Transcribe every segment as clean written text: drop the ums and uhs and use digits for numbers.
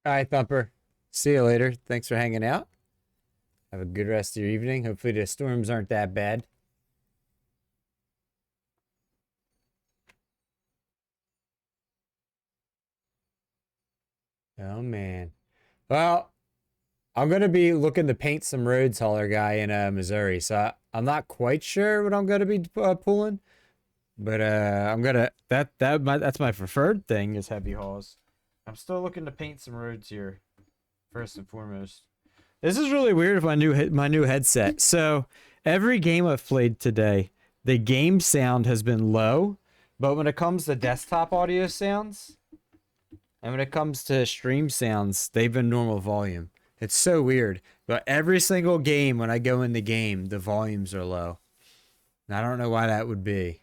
All right, Thumper. See you later. Thanks for hanging out. Have a good rest of your evening. Hopefully the storms aren't that bad. Oh man. Well, I'm gonna be looking to paint some roads, hauler guy in Missouri. So I'm not quite sure what I'm gonna be pulling, but I'm gonna that's my preferred thing is heavy hauls. I'm still looking to paint some roads here first and foremost. This is really weird with my new headset. So every game I've played today, the game sound has been low, but when it comes to desktop audio sounds and when it comes to stream sounds, they've been normal volume. It's so weird. But every single game when I go in the game, the volumes are low. And I don't know why that would be.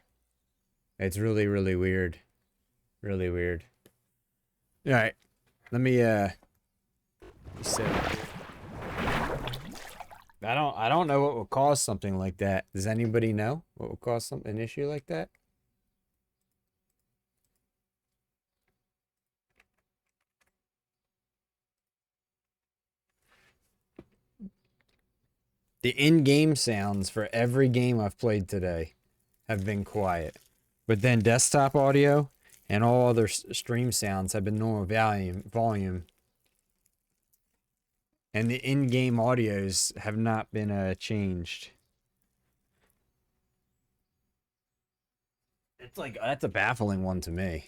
It's really, really weird. Really weird. All right. Let me set it here. I don't know what would cause something like that. Does anybody know what would cause an issue like that? The in-game sounds for every game I've played today have been quiet. But then desktop audio and all other stream sounds have been normal volume. And the in-game audios have not been changed. It's like that's a baffling one to me.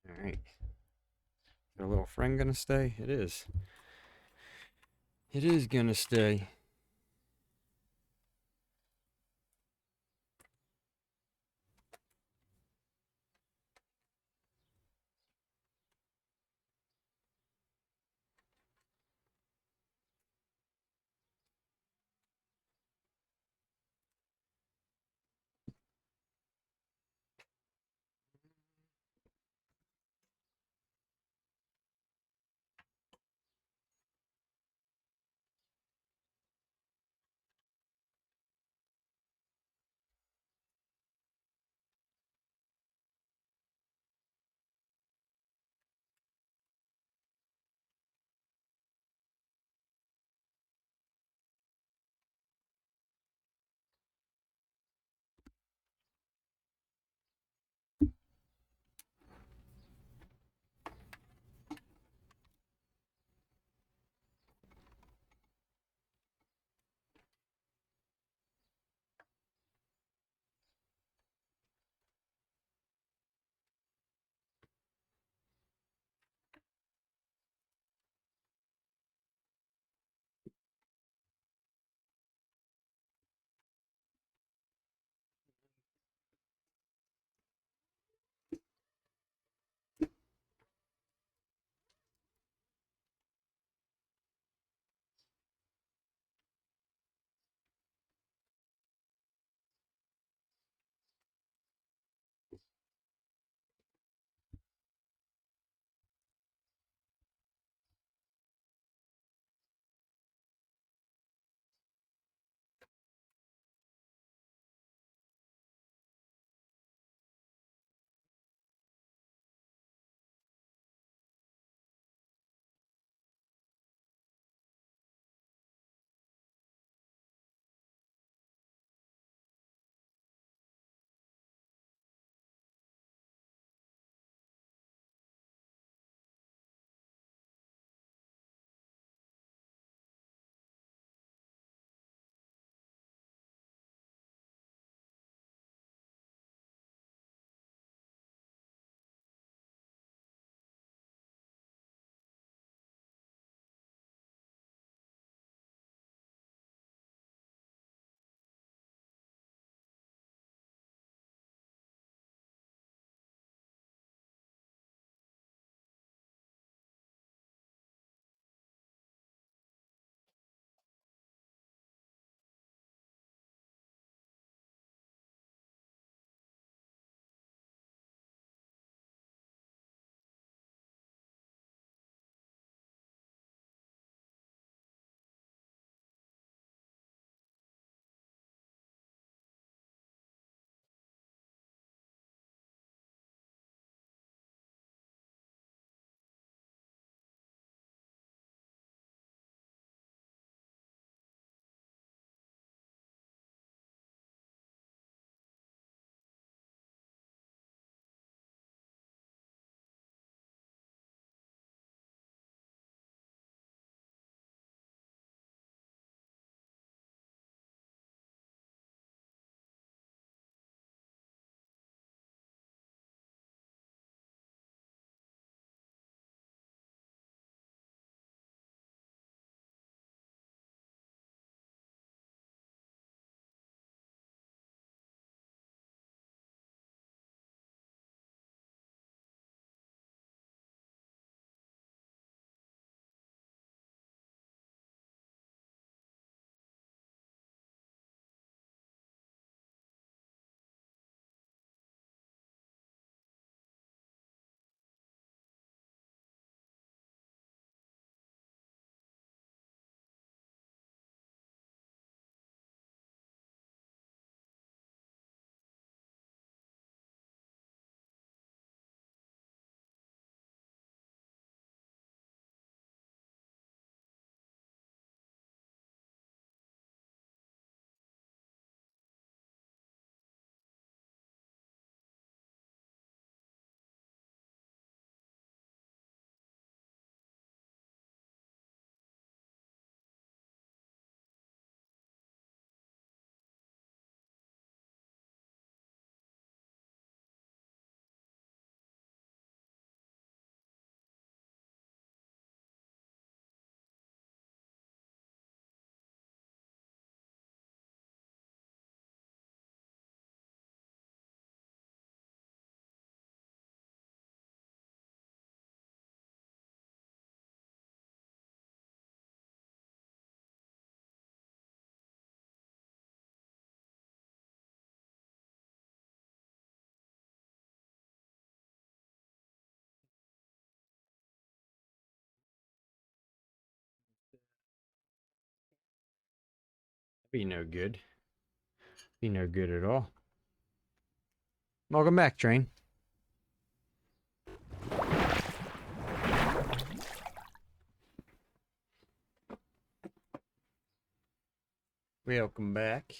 All right. Your little friend gonna stay? It is. It is gonna stay. Be no good. Be no good at all. Welcome back, train. Welcome back.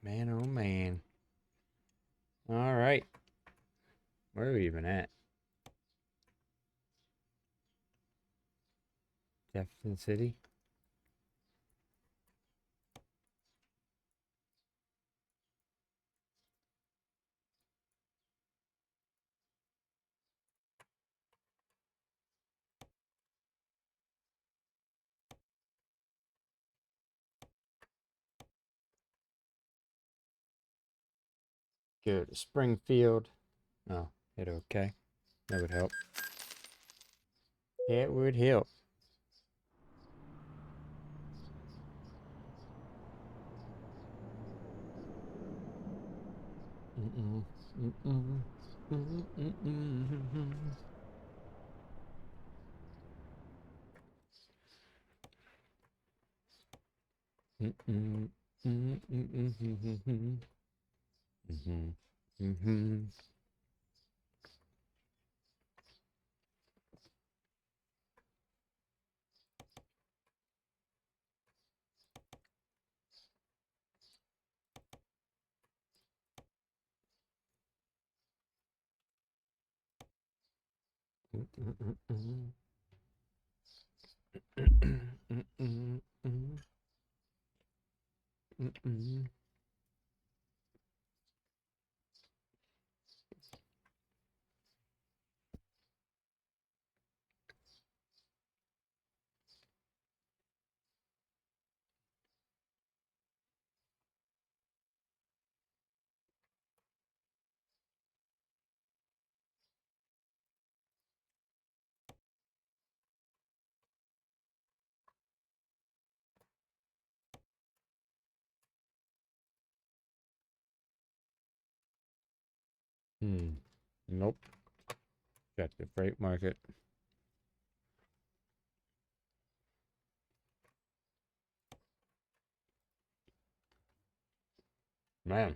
Man, oh man. All right. Where are we even at? Jefferson City? Go to Springfield. Oh, hit okay. That would help. It would help. Nope. Check the freight market. Man.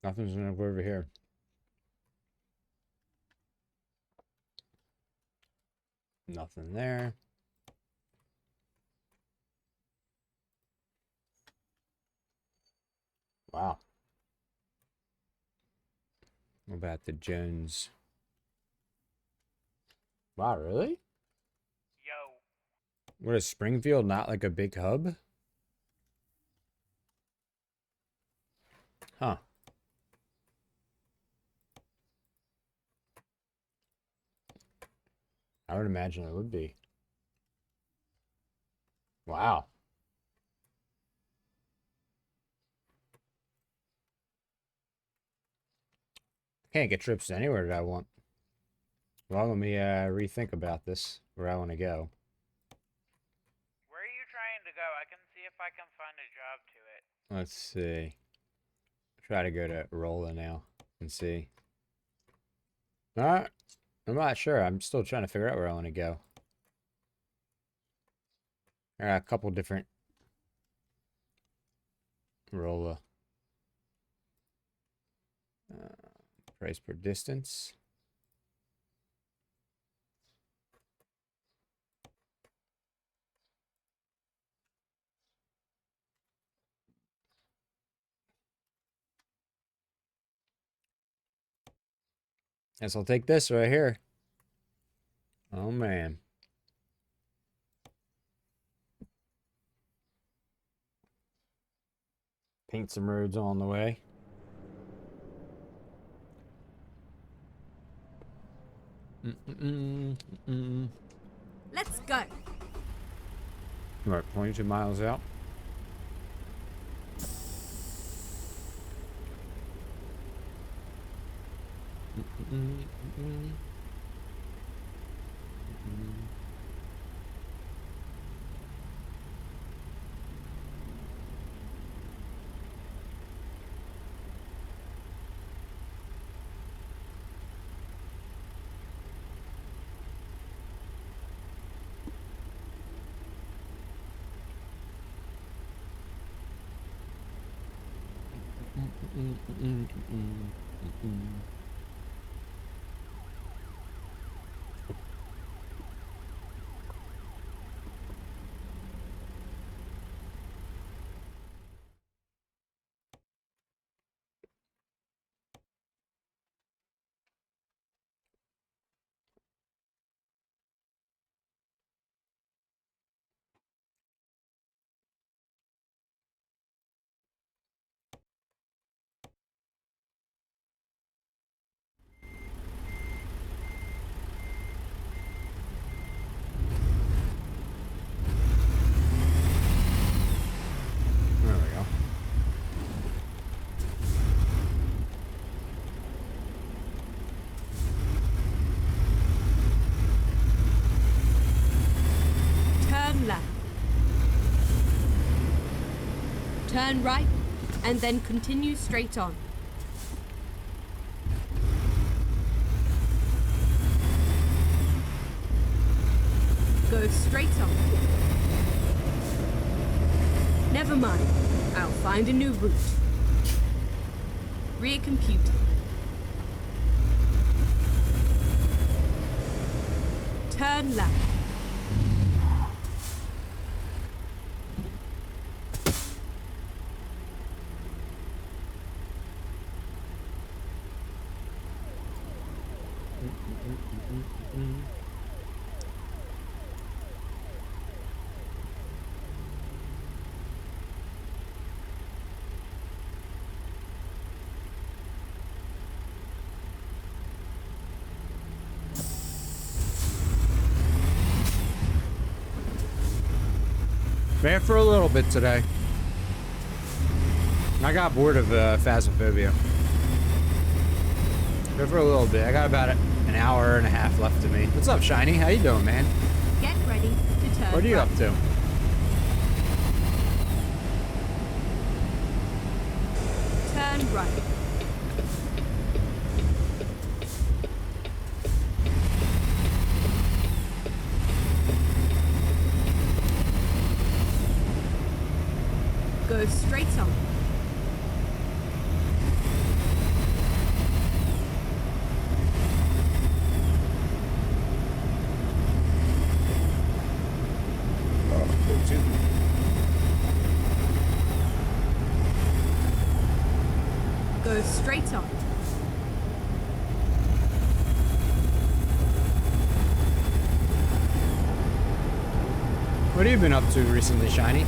Nothing's gonna go over here. Nothing there. Wow. What about the Jones? Wow, really? Yo. What is Springfield not like a big hub? Huh. I would imagine it would be. Wow. Can't get trips anywhere that I want. Well, let me rethink about this, where I want to go. Where are you trying to go? I can see if I can find a job to it. Let's see. Try to go to Rolla now and see. I'm not sure. I'm still trying to figure out where I want to go. There are a couple different Rolla. Price per distance. Guess I'll take this right here. Oh, man. Paint some roads on the way. Let's go. We're 22 miles out. There we go. Turn left. Turn right, and then continue straight on. Go straight on. Never mind. I'll find a new route. Rear computer. Turn left. Fair for a little bit today. I got bored of Phasmophobia. Fair for a little bit. I got about an hour and a half left to me. What's up, Shiny? How you doing, man? Get ready to turn What are you right. up to? Turn right. Go straight on. Go straight on. What have you been up to recently, Shiny?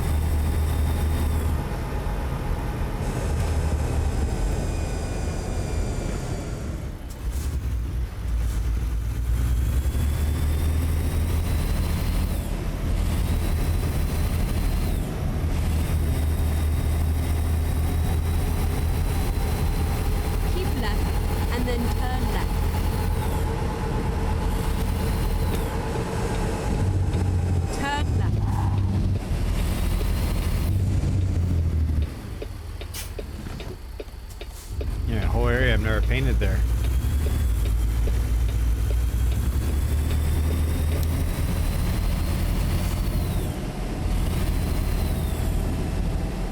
Keep left, and then turn left. Turn left. Yeah, whole area I've never painted there.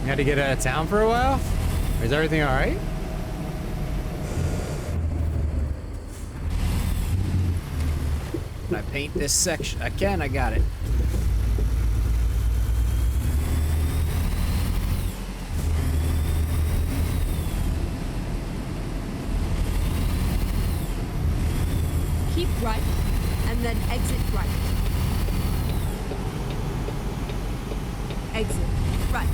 You had to get out of town for a while? Is everything alright? Can I paint this section? I can, I got it. Keep right, and then exit right. Exit right.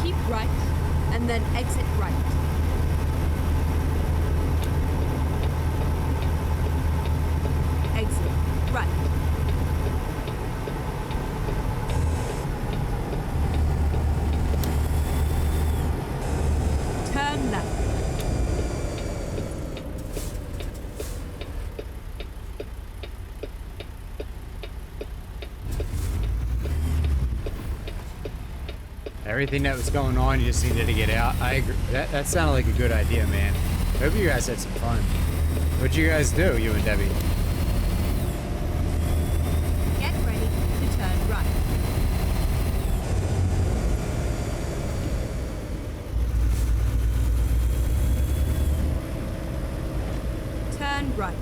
Keep right, and then exit right. Exit right. Everything that was going on, you just needed to get out. I agree. That sounded like a good idea, man. Hope you guys had some fun. What'd you guys do, you and Debbie? Get ready to turn right. Turn right.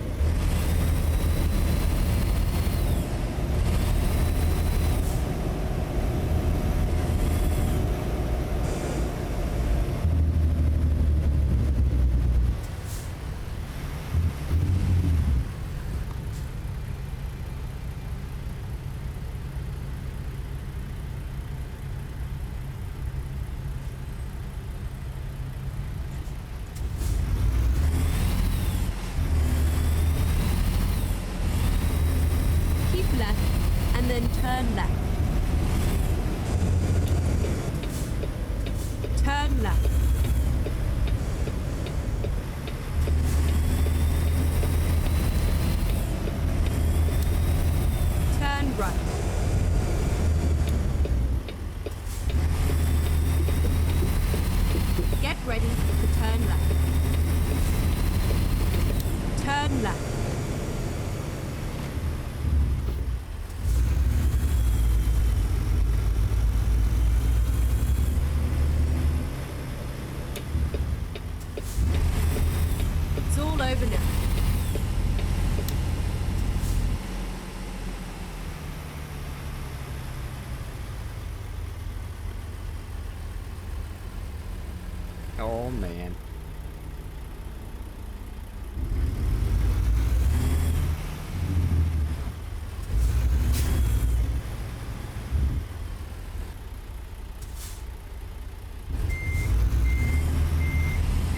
Keep left and then turn left. Turn left. Turn right. Get ready to turn left. Turn left. It's all over now. Oh, man.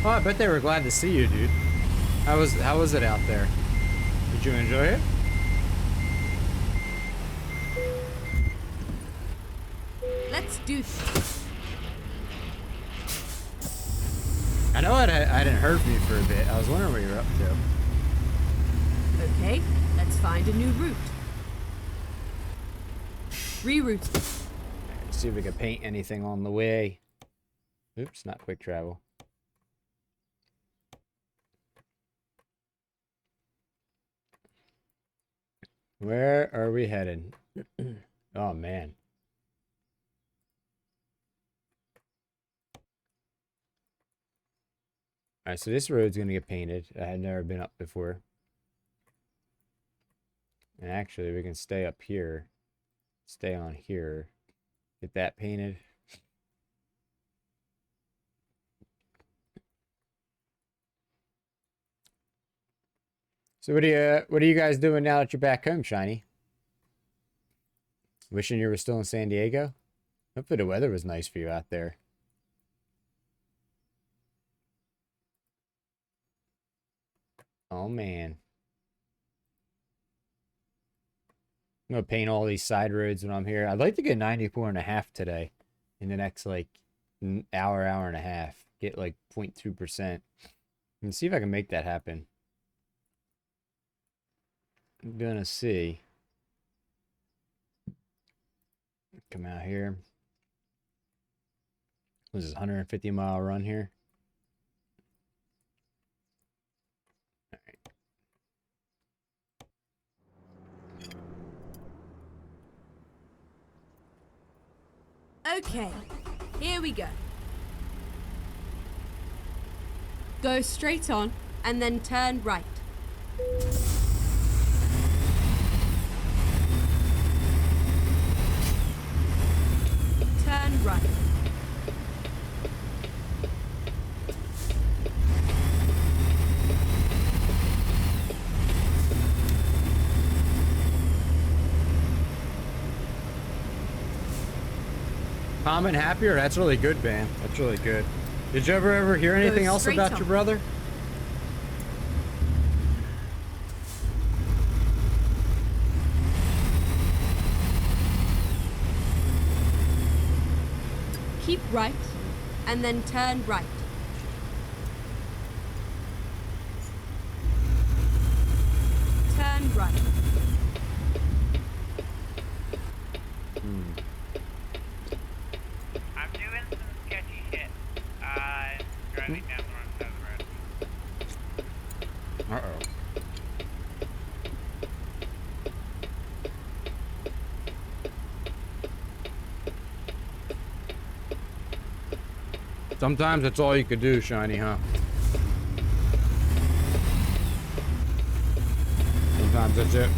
Oh, I bet they were glad to see you, dude. How was it out there? Did you enjoy it? Let's do this. I know I hadn't heard from you for a bit. I was wondering what you were up to. Okay, let's find a new route. Reroute. Let's see if we can paint anything on the way. Oops, not quick travel. Where are we headed? Oh, man. Alright, so this road's gonna get painted. I had never been up before. And actually, we can stay up here. Stay on here. Get that painted. So what are you guys doing now that you're back home, Shiny? Wishing you were still in San Diego? Hopefully the weather was nice for you out there. Oh, man. I'm going to paint all these side roads when I'm here. I'd like to get 94.5 today in the next, like, hour and a half. Get, like, 0.2%. And see if I can make that happen. I'm going to see. Come out here. This is a 150-mile run here. Okay, here we go. Go straight on and then turn right. Turn right. Calm and happier? That's really good, man. That's really good. Did you ever hear anything else straight about on. your brother? Keep right and then turn right. Turn right. I'm Sometimes that's all you could do, Shiny, huh? Sometimes that's it.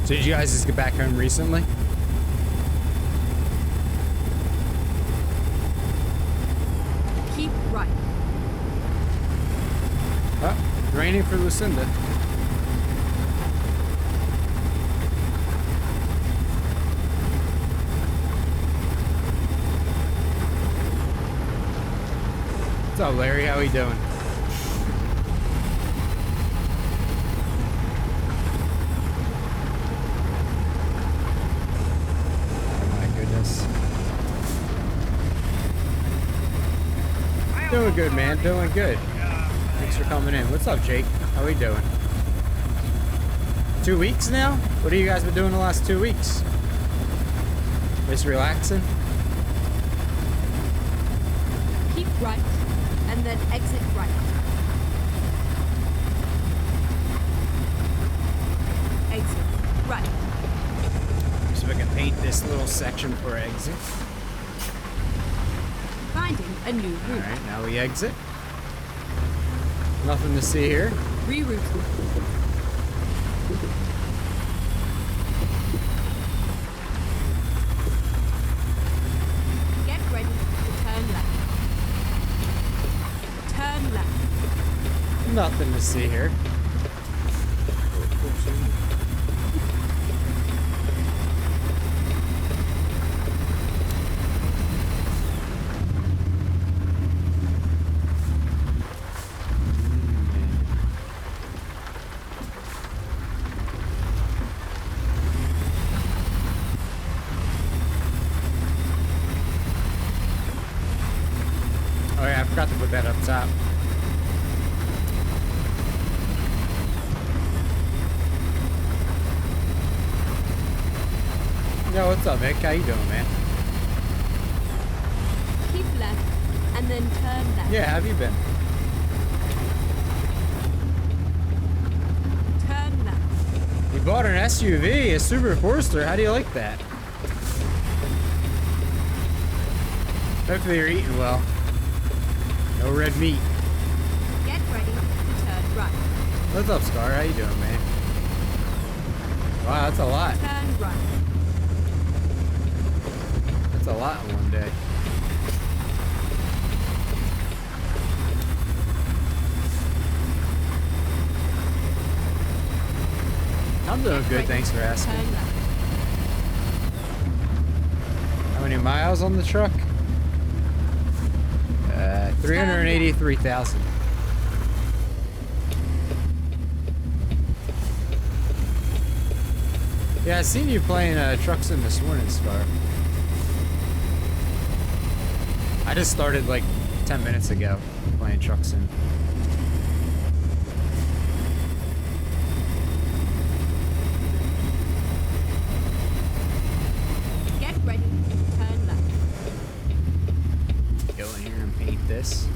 So did you guys just get back home recently? Keep right. Oh, it's raining for Lucinda. What's up, Larry? How we doing? Doing good, man. Doing good. Thanks for coming in. What's up, Jake? How we doing? 2 weeks now? What have you guys been doing the last 2 weeks? Just relaxing? Keep right, and then exit right. Exit right. So we can paint this little section for exit. Finding a new route. Alright, now we exit. Nothing to see here. Reroute. Get ready to turn left. Turn left. Nothing to see here. Oh yeah, I forgot to put that up top. Yo, what's up, Mick? How you doing, man? Keep left, and then turn left. Yeah, how have you been? Turn left. You bought an SUV, a Subaru Forester. How do you like that? Hopefully you're eating well. No red meat. Get ready to turn right. What's up, Scar? How you doing, man? Wow, that's a lot. Turn right. That's a lot in one day. I'm doing Get good, ready thanks for to asking. turn left. How many miles on the truck? 383,000. Yeah, I seen you playing Truck Sim this morning, Scar. I just started like 10 minutes ago playing Truck Sim. Get ready to turn left. Go in here and paint this.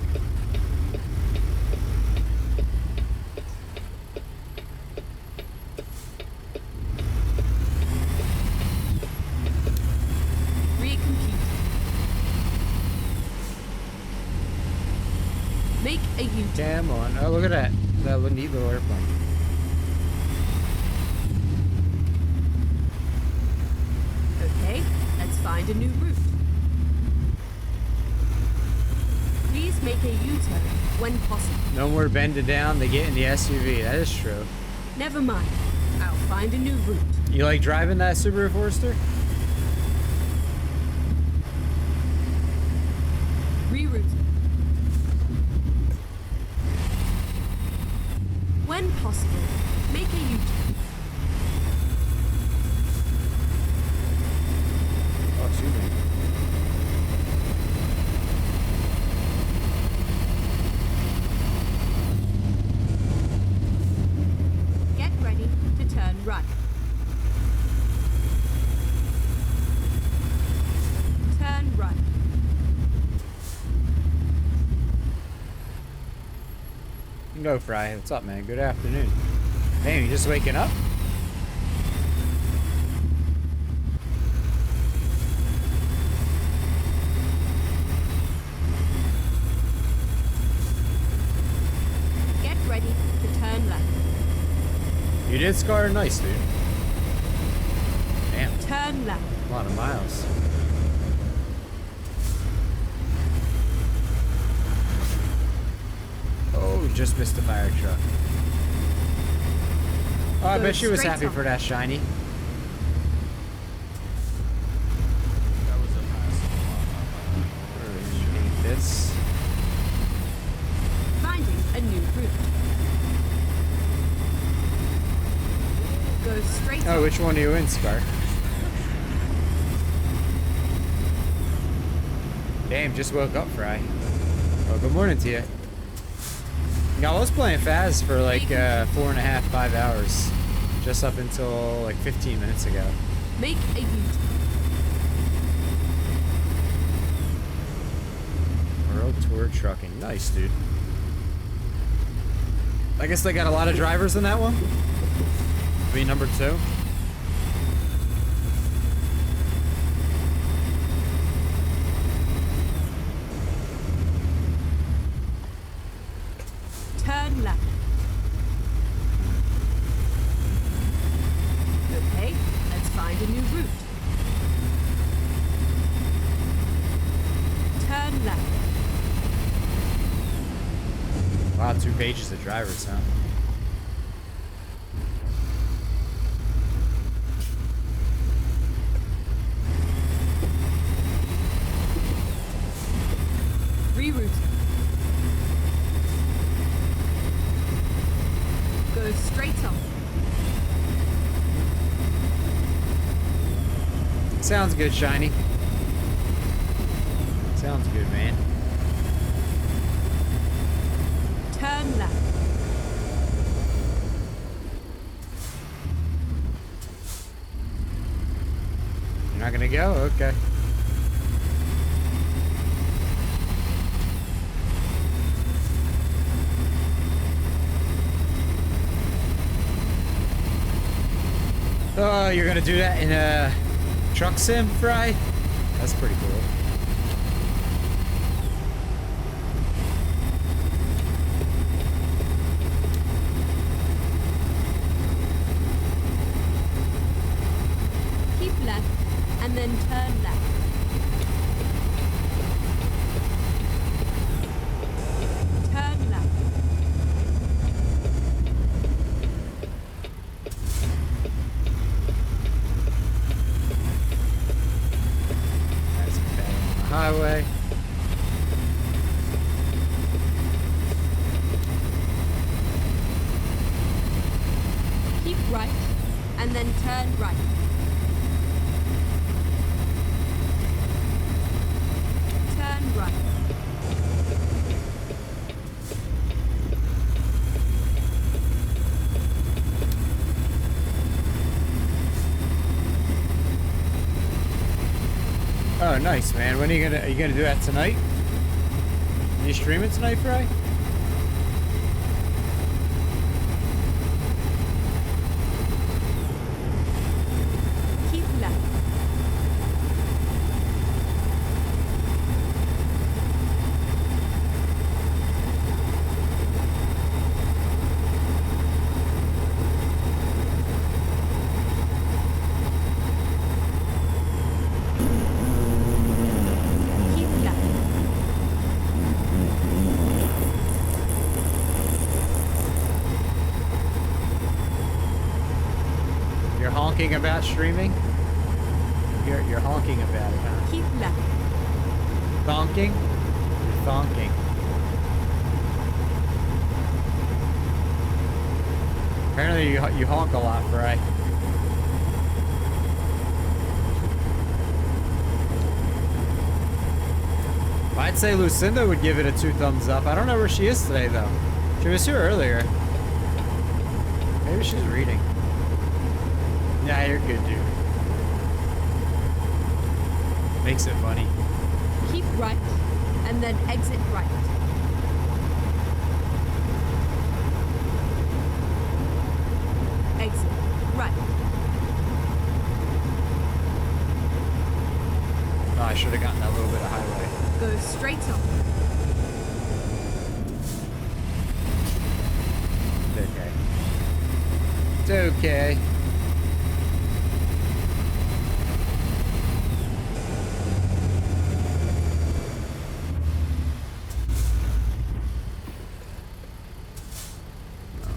Recompute. Make a U-turn. Come on. Oh, look at that. That neat little airplane. Okay, let's find a new route. Please make a U-turn when possible. No more bending down. They get in the SUV. That is true. Never mind. I'll find a new route. You like driving that Subaru Forester? Reroute. When possible, make a U-turn. Oh, excuse me. Go, Fry. What's up, man? Good afternoon. Damn, you just waking up? Get ready to turn left. You did scar nice, dude. Damn, Turn left. a lot of miles. Oh, just missed the fire truck. Oh, I Go bet she was straight happy on. for that shiny. That was a pass. Hate this. Finding a new route. Go straight Oh, on. which one are you in, Scar? Damn, just woke up, Fry. Oh, good morning to you. Yeah, I was playing Faz for like 4.5, 5 hours. Just up until like 15 minutes ago. Make a U-turn. World Tour Trucking. Nice, dude. I guess they got a lot of drivers in that one. Be number 2. Turn left. Okay, let's find a new route. Turn left. Wow, 2 pages of drivers, huh? Reroute. Go straight on. Sounds good, Shiny. Sounds good, man. Turn left. You're not gonna go? Okay. Oh, you're gonna do that in a truck sim, Fry? That's pretty cool. Keep left and then turn left. Turn left. That's bad on the highway. Keep right and then turn right. Turn right. Oh, nice, man. When are you gonna do that tonight? Are you streaming tonight, Fry? Keep left. Keep left. You're honking about streaming? You're honking about it, huh? Keep left. Thonking? You're thonking. Apparently you honk a lot, Fry. I'd say Lucinda would give it a 2 thumbs up. I don't know where she is today, though. She was here earlier. Maybe she's reading. Yeah, you're good, dude. Makes it funny. Keep right and then exit right. I should have gotten that little bit of highway. Go straight on. It's okay. It's okay. Oh,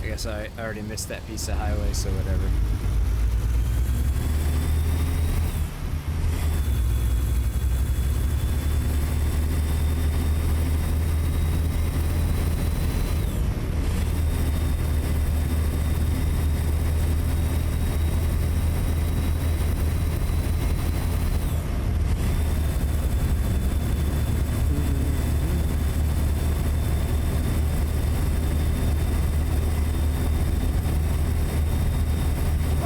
I guess I already missed that piece of highway, so whatever.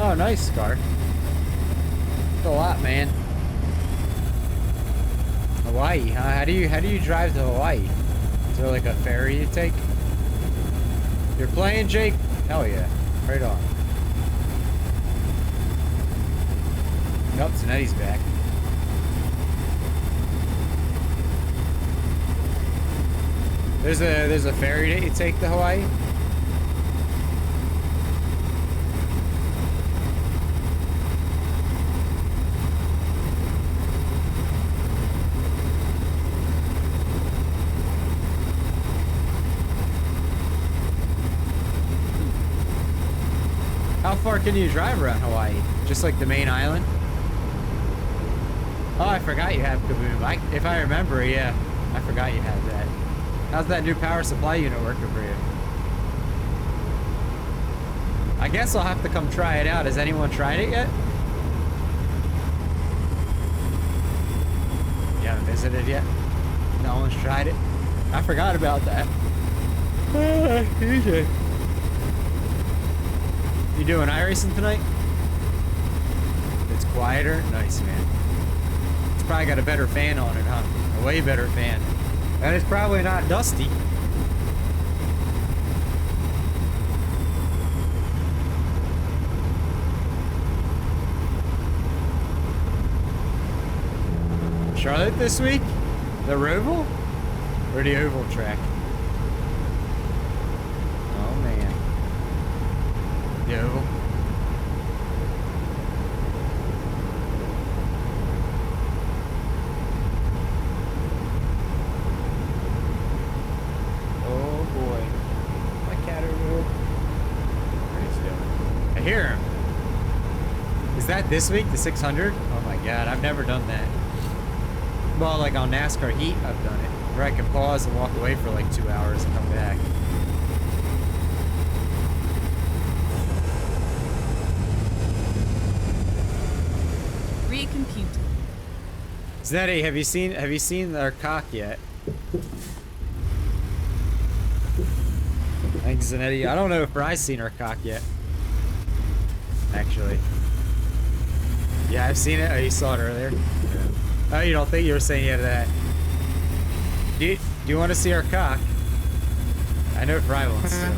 Oh, nice car. It's a lot, man. Hawaii, huh? How do you drive to Hawaii? Is there like a ferry you take? You're playing, Jake? Hell yeah. Right on. Nope, Zanetti's back. There's a ferry that you take to Hawaii? How far can you drive around Hawaii? Just like the main island? Oh, I forgot you have Kaboom. If I remember, yeah. I forgot you had that. How's that new power supply unit working for you? I guess I'll have to come try it out. Has anyone tried it yet? You haven't visited yet? No one's tried it? I forgot about that. Easy. You doing iRacing tonight? It's quieter? Nice, man. It's probably got a better fan on it, huh? A way better fan. And it's probably not dusty. Charlotte this week? The Roval? Or the oval track? Oh, man. The oval. Oh, boy. My cat over here. What is he doing? I hear him. Is that this week, the 600? Oh, my God. I've never done that. Well, like on NASCAR Heat, I've done it. Where I can pause and walk away for like 2 hours and come back. Rear computer. Zeddy, have you seen our cock yet? Thanks, Zanetti. I don't know if Bry's seen our cock yet. Actually. Yeah, I've seen it. Oh, you saw it earlier? Oh, you don't think you were saying you had that? Do you want to see our cock? I know Bry wants to.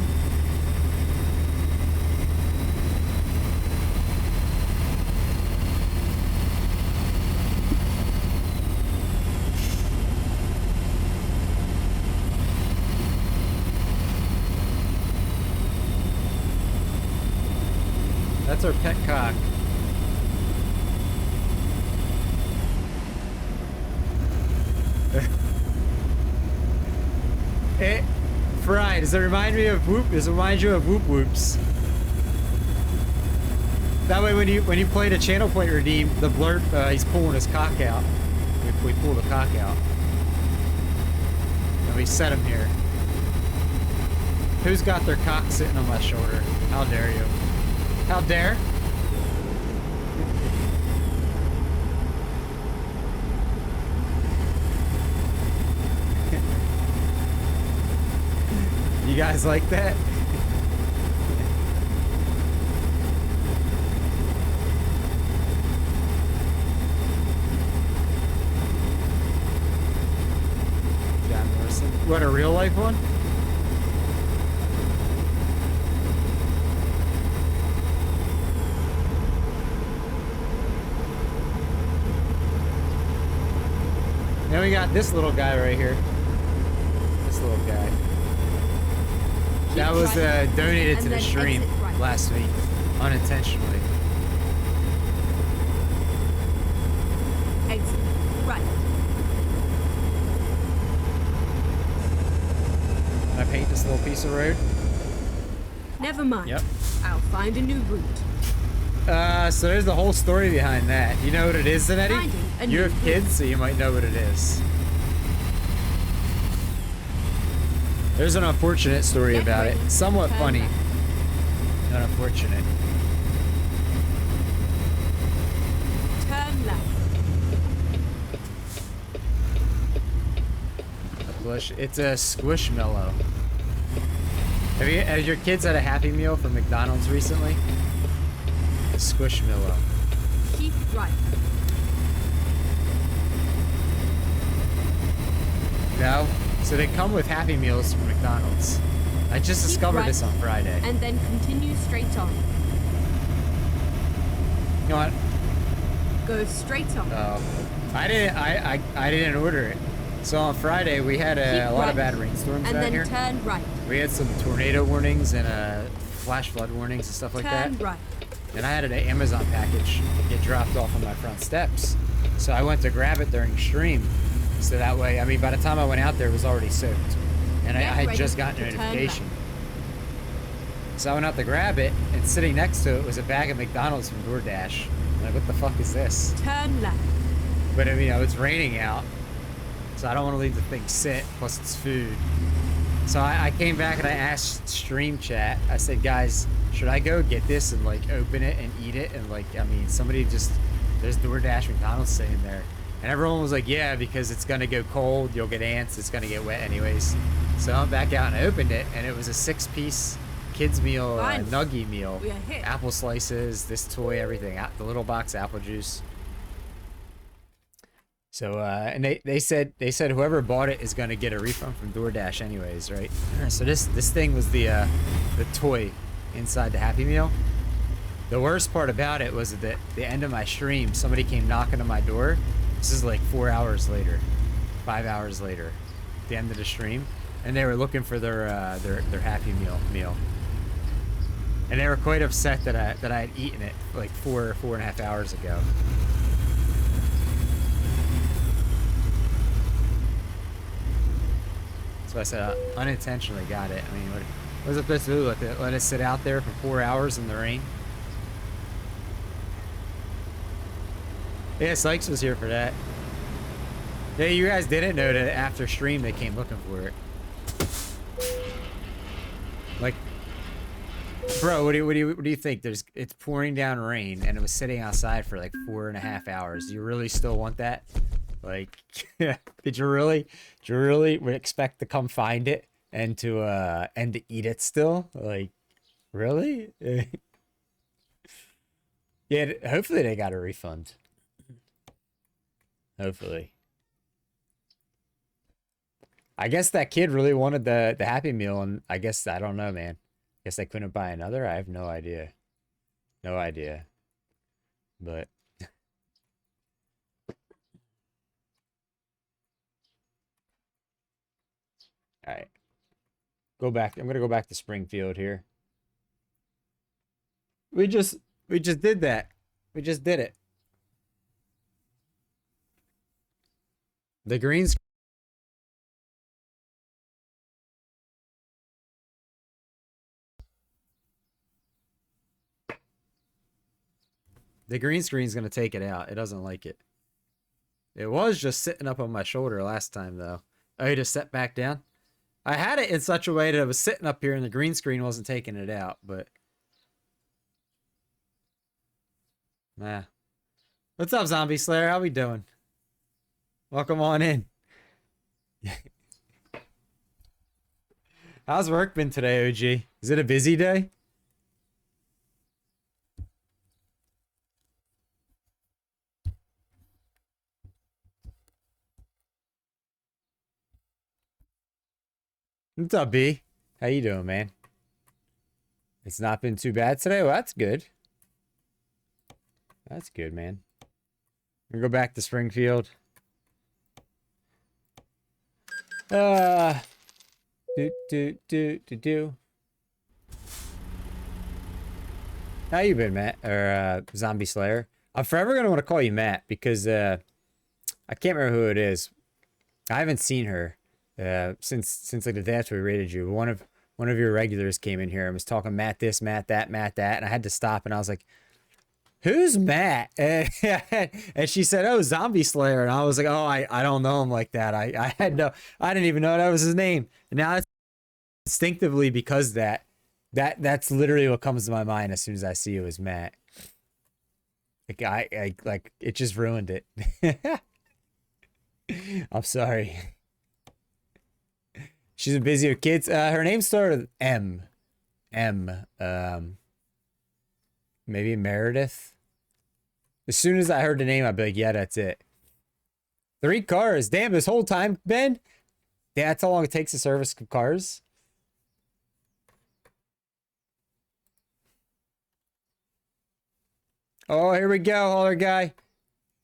That's our pet cock. Fry, does it remind me of Whoop? Does it remind you of Whoop Whoops? That way when you play the channel point redeem, the blurb, he's pulling his cock out. We pull the cock out. And we set him here. Who's got their cock sitting on my shoulder? How dare you? How dare? You guys like that? John Morrison. What, a real life one? Then we got this little guy right here. This little guy. Keep That was right, donated to and the then stream exit right. last week, unintentionally. Exit right. Can I paint this little piece of road? Never mind. Yep. I'll find a new route. So there's the whole story behind that. You know what it is, then, Eddie? Finding a You new have kids, so you might know what it is. There's an unfortunate story Get about it. ready. Somewhat Turn funny. left. Not unfortunate. Turn left. It's a squishmallow. Have your kids had a Happy Meal from McDonald's recently? A squishmallow. Keep right. No? So they come with Happy Meals from McDonald's. I just Keep discovered right, this on Friday. And then continue straight on. You know what? Go straight on. I didn't order it. So on Friday we had Keep a lot of right, bad rainstorms and out then here. turn right. We had some tornado warnings and flash flood warnings and stuff like Turn that. right. And I had an Amazon package get dropped off on my front steps. So I went to grab it during stream. So that way, I mean, by the time I went out there, it was already soaked. And I Get had ready just gotten a to turn notification. So I went out to grab it, and sitting next to it was a bag of McDonald's from DoorDash. I'm like, what the fuck is this? Turn left. But you know, it's raining out, so I don't want to leave the thing sit, plus it's food. So I came back and I asked stream chat, I said, guys, should I go get this and like open it and eat it? And like, I mean, there's DoorDash McDonald's sitting there. And everyone was like, yeah, because it's gonna go cold, you'll get ants, it's gonna get wet anyways. So I went back out and I opened it, and it was a 6-piece kids meal, Fine. nuggie meal. We are hit. Apple slices, this toy, everything. The little box of apple juice. So and they said whoever bought it is gonna get a refund from DoorDash anyways, right? So this thing was the toy inside the Happy Meal. The worst part about it was that the end of my stream, somebody came knocking on my door. This is like 4 hours later, 5 hours later, at the end of the stream, and they were looking for their Happy Meal. And they were quite upset that I had eaten it like 4.5 hours ago. So I said, unintentionally got it. I mean, what was I supposed to do? Let it sit out there for 4 hours in the rain? Yeah, Sykes was here for that. Yeah, you guys didn't know that after stream they came looking for it. Like, bro, what do you think? It's pouring down rain and it was sitting outside for like 4.5 hours. Do you really still want that? Like, did you really expect to come find it and to eat it still? Like, really? Yeah, hopefully they got a refund. Hopefully. I guess that kid really wanted the Happy Meal, and I guess, I don't know, man. Guess I couldn't buy another? I have no idea. No idea. But all right. Go back. I'm gonna go back to Springfield here. We just did that. We just did it. The green screen. The green screen's gonna take it out. It doesn't like it. It was just sitting up on my shoulder last time, though. Oh, you just set back down? I had it in such a way that it was sitting up here and the green screen wasn't taking it out, but... Nah. What's up, Zombie Slayer? How we doing? Welcome on in. How's work been today, OG? Is it a busy day? What's up, B? How you doing, man? It's not been too bad today? Well, that's good. That's good, man. We go back to Springfield. Do. How you been, Matt? Or Zombie Slayer? I'm forever gonna want to call you Matt because I can't remember who it is. I haven't seen her since like the day after we raided you. One of your regulars came in here and was talking Matt this, Matt that, Matt that, and I had to stop and I was like, "Who's Matt?" And she said, "Oh, Zombie Slayer," and I was like, "Oh, I don't know him like that. I didn't even know that was his name." And now it's instinctively because that's literally what comes to my mind as soon as I see you as Matt. Like I like it just ruined it. I'm sorry. She's been busy with kids. Her name started with M. Maybe Meredith. As soon as I heard the name, I'd be like, yeah, that's it. 3 cars. Damn, this whole time, Ben? Yeah, that's how long it takes to service cars. Oh, here we go, hauler guy.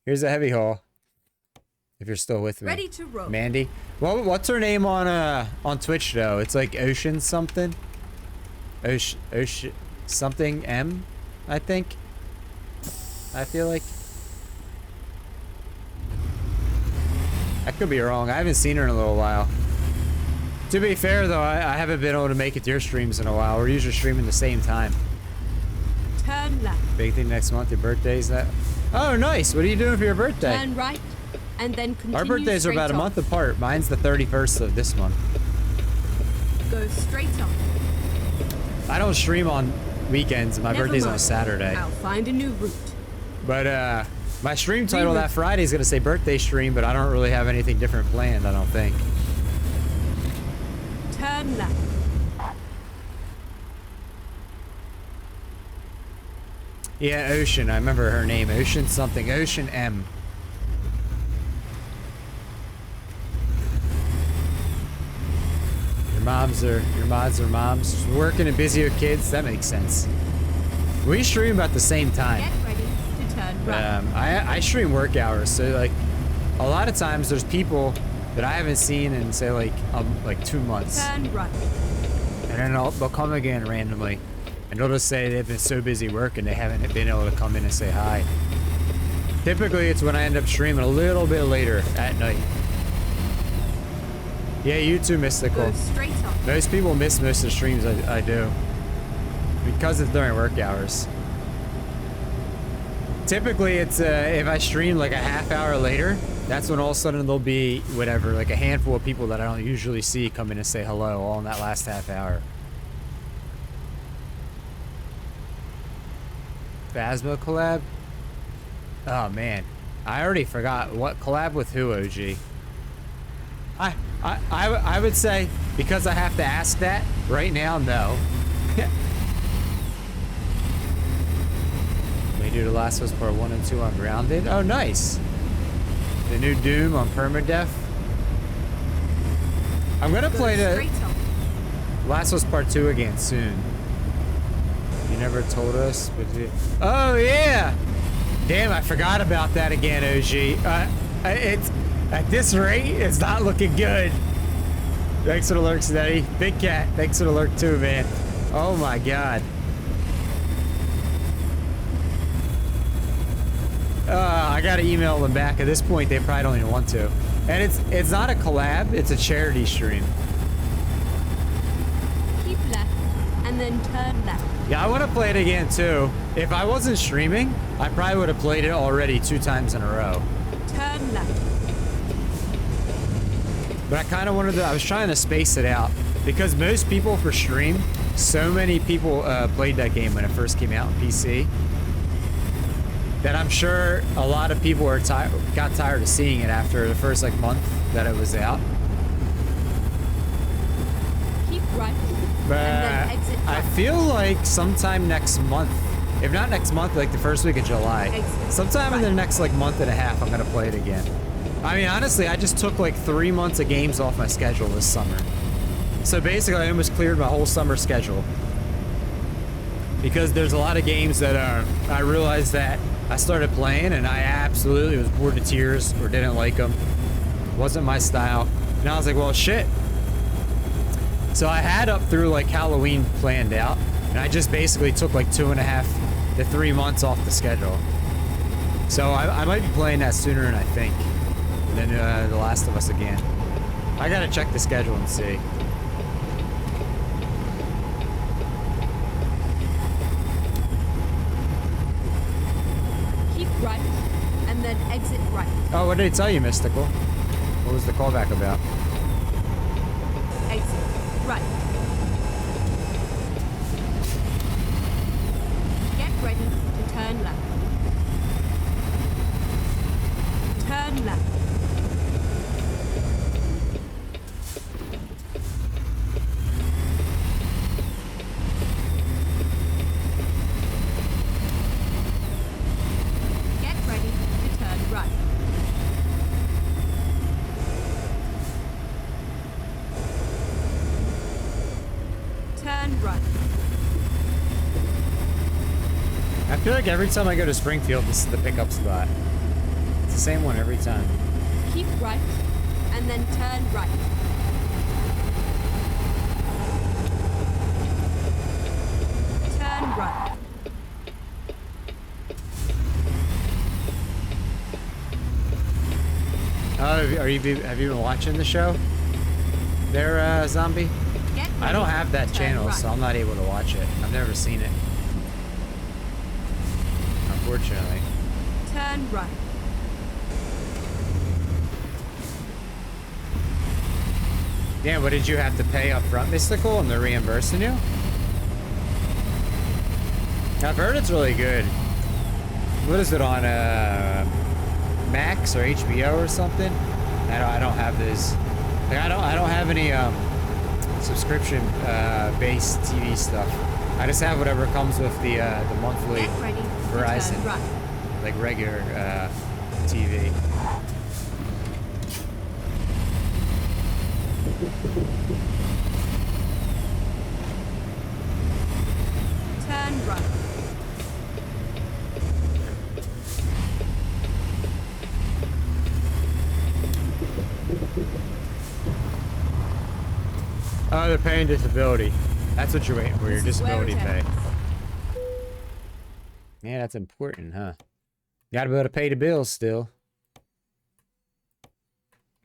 Here's a heavy haul. If you're still with me. Ready to roll. Mandy. Well, what's her name on Twitch though? It's like Ocean something. Ocean something M, I think. I feel like. I could be wrong. I haven't seen her in a little while. To be fair though, I haven't been able to make it to your streams in a while. We're usually streaming the same time. Turn left. Big thing next month. Your birthday's that. Oh, nice. What are you doing for your birthday? Turn right, and then continue. Our birthdays are about a straight month apart. Mine's the 31st of this month. off. Go straight up. I don't stream on weekends. My Never birthday's on a mind. Saturday. I'll find a new route. But my stream title Reroute. that Friday is gonna say birthday stream, but I don't really have anything different planned. I don't think. Turn left. Yeah, Ocean. I remember her name. Ocean something. Ocean M. Your mods are moms. Just working and busy with kids. That makes sense. We stream about the same time. Get ready to turn right. I stream work hours, so like a lot of times there's people that I haven't seen in say like 2 months, Turn right. and then they'll come again randomly, and they'll just say they've been so busy working they haven't been able to come in and say hi. Typically, it's when I end up streaming a little bit later at night. Yeah, you too, Mystical. Go straight up. Most people miss most of the streams I do because it's during work hours. Typically, it's if I stream like a half hour later, that's when all of a sudden there'll be whatever, like a handful of people that I don't usually see come in and say hello all in that last half hour. Phasma collab? Oh man, I already forgot what collab with who, OG. I would say, because I have to ask that right now, no. They do The Last of Us Part 1 and 2 on Grounded. Oh, nice. The new Doom on Permadeath. I'm gonna play the Straight up. Last of Us Part 2 again soon. You never told us, but you... Oh, yeah! Damn, I forgot about that again, OG. It's... At this rate, it's not looking good. Thanks for the lurk, Steady. Big Cat, thanks for the lurk too, man. Oh my god. I gotta email them back. At this point, they probably don't even want to. And it's not a collab, it's a charity stream. Keep left, and then turn left. Yeah, I want to play it again too. If I wasn't streaming, I probably would have played it already 2 times in a row. Turn left. But I kind of wanted to, I was trying to space it out because most people for stream, so many people played that game when it first came out on PC that I'm sure a lot of people got tired of seeing it after the first like month that it was out. Keep right, But and then exit I right. feel like sometime next month, if not next month, like the first week of July, Exit sometime in the right. next like month and a half, I'm gonna play it again. I mean, honestly, I just took like 3 months of games off my schedule this summer. So basically, I almost cleared my whole summer schedule. Because there's a lot of games that I realized that I started playing and I absolutely was bored to tears or didn't like them. Wasn't my style. And I was like, well, shit. So I had up through like Halloween planned out, and I just basically took like 2.5 to 3 months off the schedule. So I might be playing that sooner than I think, than The Last of Us again. I gotta check the schedule and see. Keep right, and then exit right. Oh, what did they tell you, Mystical? What was the callback about? Exit right. Get ready to turn left. Turn left. Get ready to turn right. Turn right. I feel like every time I go to Springfield, this is the pickup spot. It's the same one every time. Keep right, and then turn right. Turn right. Oh, have you been watching the show? There, Zombie? Get I don't ready have to that turn channel, right. so I'm not able to watch it. I've never seen it. Unfortunately. Turn right. Yeah, what did you have to pay up front, Mystical, and they're reimbursing you? I've heard it's really good. What is it on, Max or HBO or something? I don't have this. Like, I don't have any subscription based TV stuff. I just have whatever comes with the monthly Get ready to Verizon, turn right. like regular TV. Turn right. Oh, they're paying disability. That's what you're waiting for, your This is where disability it pay. ends. Yeah, that's important, huh? Gotta be able to pay the bills still.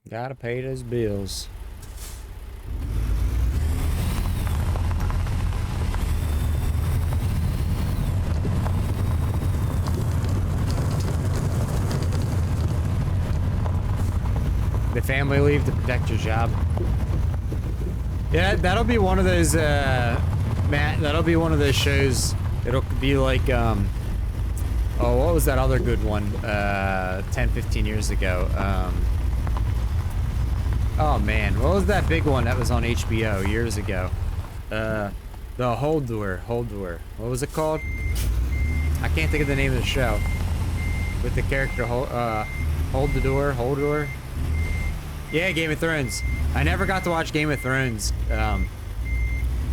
Gotta pay those bills. The family leave to protect your job. Yeah, that'll be one of those, Matt, that'll be one of those shows. It'll be like, oh, what was that other good one, 10, 15 years ago? Oh man, what was that big one that was on HBO years ago? The Holdor. What was it called? I can't think of the name of the show. With the character, Holdor. Yeah, Game of Thrones. I never got to watch Game of Thrones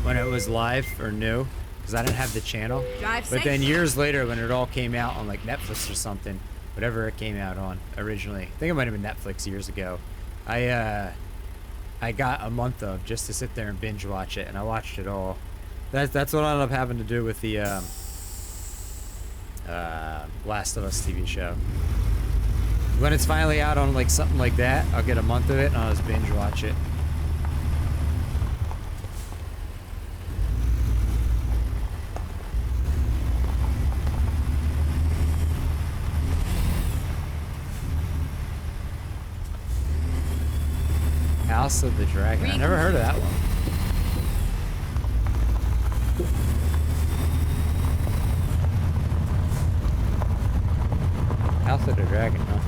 when it was live or new, because I didn't have the channel. Drive But safe. then years later, when it all came out on like Netflix or something, whatever it came out on originally, I think it might have been Netflix years ago. I got a month of just to sit there and binge watch it, and I watched it all. That's what I ended up having to do with the Last of Us TV show. When it's finally out on like something like that, I'll get a month of it and I'll just binge watch it. House of the Dragon. I never heard of that one. House of the Dragon, huh?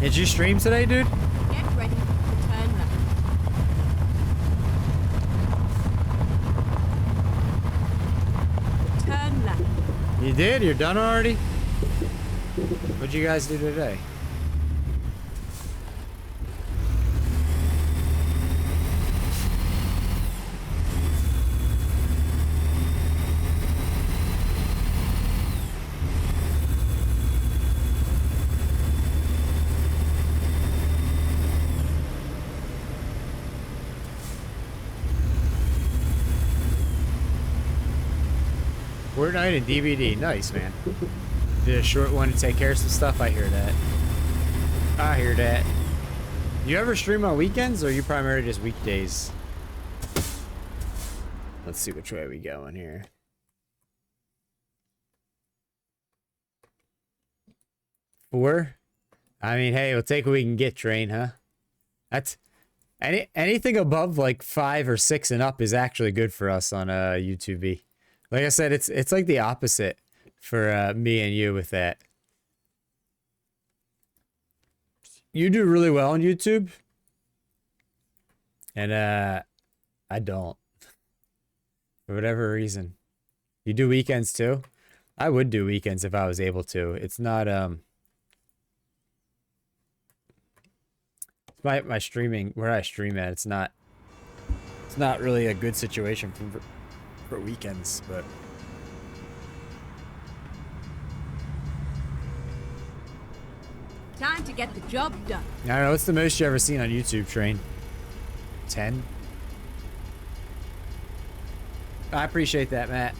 Did you stream today, dude? Get ready to turn left. Turn left. You did? You're done already? What'd you guys do today? Fortnite and DVD. Nice, man. Did a short one to take care of some stuff. I hear that. I hear that. You ever stream on weekends, or are you primarily just weekdays? Let's see which way we going here. Four? I mean, hey, we'll take what we can get, Train, huh? That's anything above like 5 or 6 and up is actually good for us on YouTube. Like I said, it's like the opposite for me and you with that. You do really well on YouTube, and I don't, for whatever reason. You do weekends too? I would do weekends if I was able to. It's not my streaming, where I stream at, it's not really a good situation for weekends, but Time to get the job done. I don't know. What's the most you ever seen on YouTube, Train? 10? I appreciate that, Matt.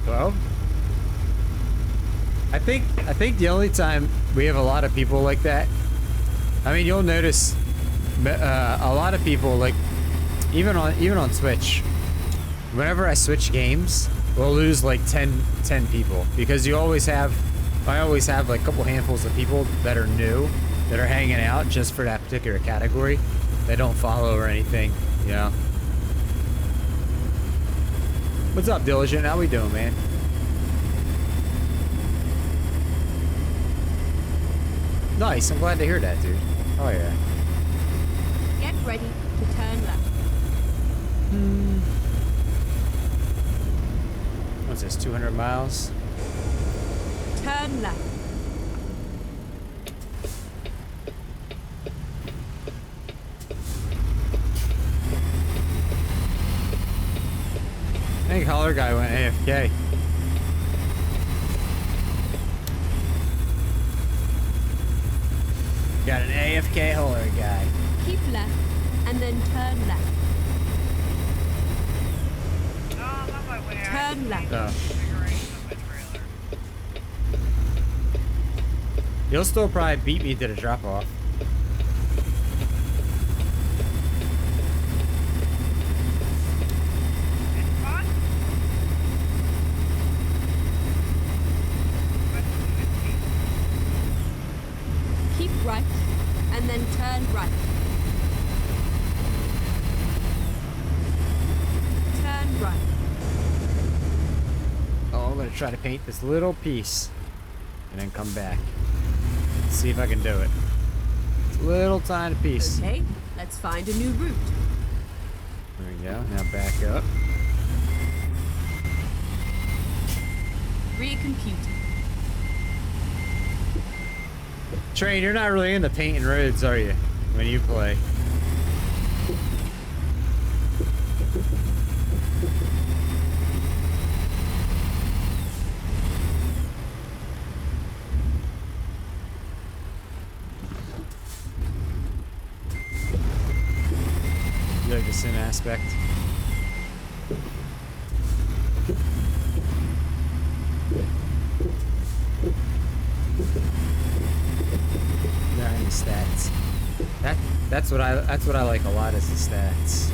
Well, I think the only time we have a lot of people like that, I mean, you'll notice a lot of people, like even on Twitch, whenever I switch games, we'll lose like 10 people, because I always have like a couple handfuls of people that are new, that are hanging out just for that particular category. They don't follow or anything, you know. What's up, Diligent? How we doing, man? Nice. I'm glad to hear that, dude. Oh yeah. Get ready to turn left. What's this? 200 miles. Turn left. I think Holler Guy went AFK. Got an AFK Holler Guy. Keep left and then turn left. No, I'm on my way. Turn left. Oh. Configuration of my trailer. You'll still probably beat me to the drop off. It's fun. Keep right and then turn right. Turn right. Oh, I'm gonna try to paint this little piece and then come back. See if I can do it. It's a little tiny piece. Okay, let's find a new route. There we go. Now back up. Recomputing. Train, you're not really into painting roads, are you? When you play. You like the sim aspect? Yeah, and the stats. That's what I like a lot, is the stats.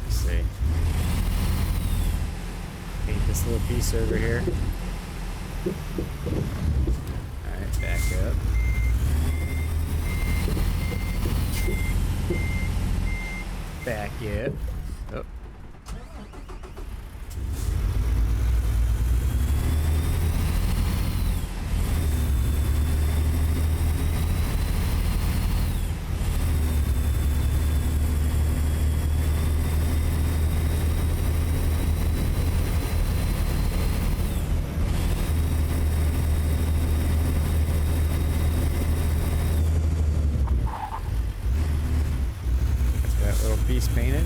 Let's see. Paint this little piece over here. Alright, back up. Back up. Oh. That little piece painted.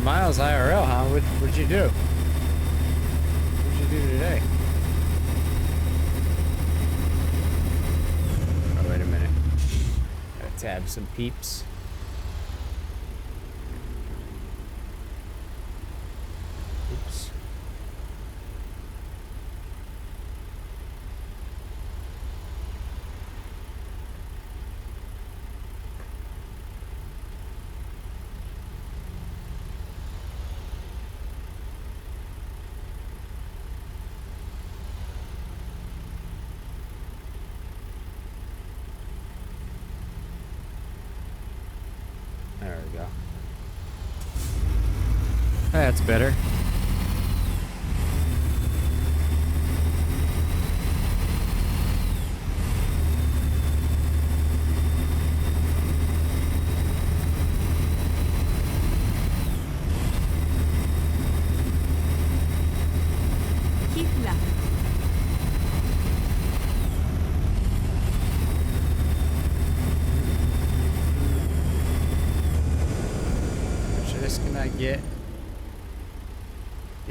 miles IRL, huh? What'd you do? What'd you do today? Oh, wait a minute. Gotta tab some peeps. Oops. There we go. That's better. Keep left. Just gonna get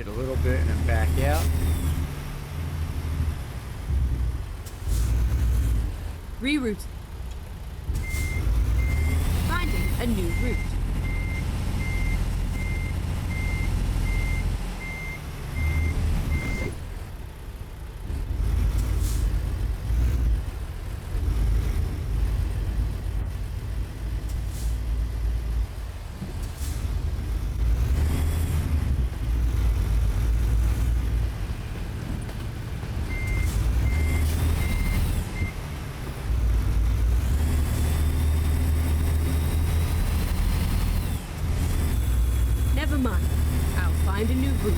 a little bit and then back out. Reroute. Finding a new route. Never mind. I'll find a new route.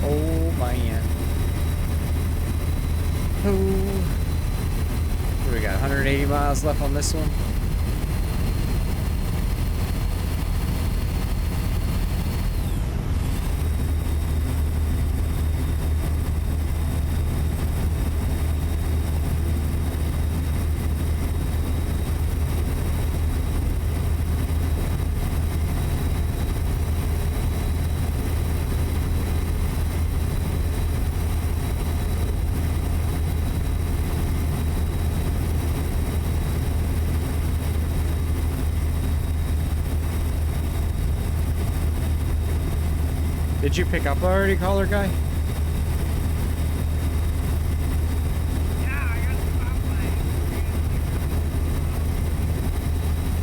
Oh man. Oh. What do we got? 180 miles left on this one. Did you pick up already, caller guy? Yeah, I got the spotlight.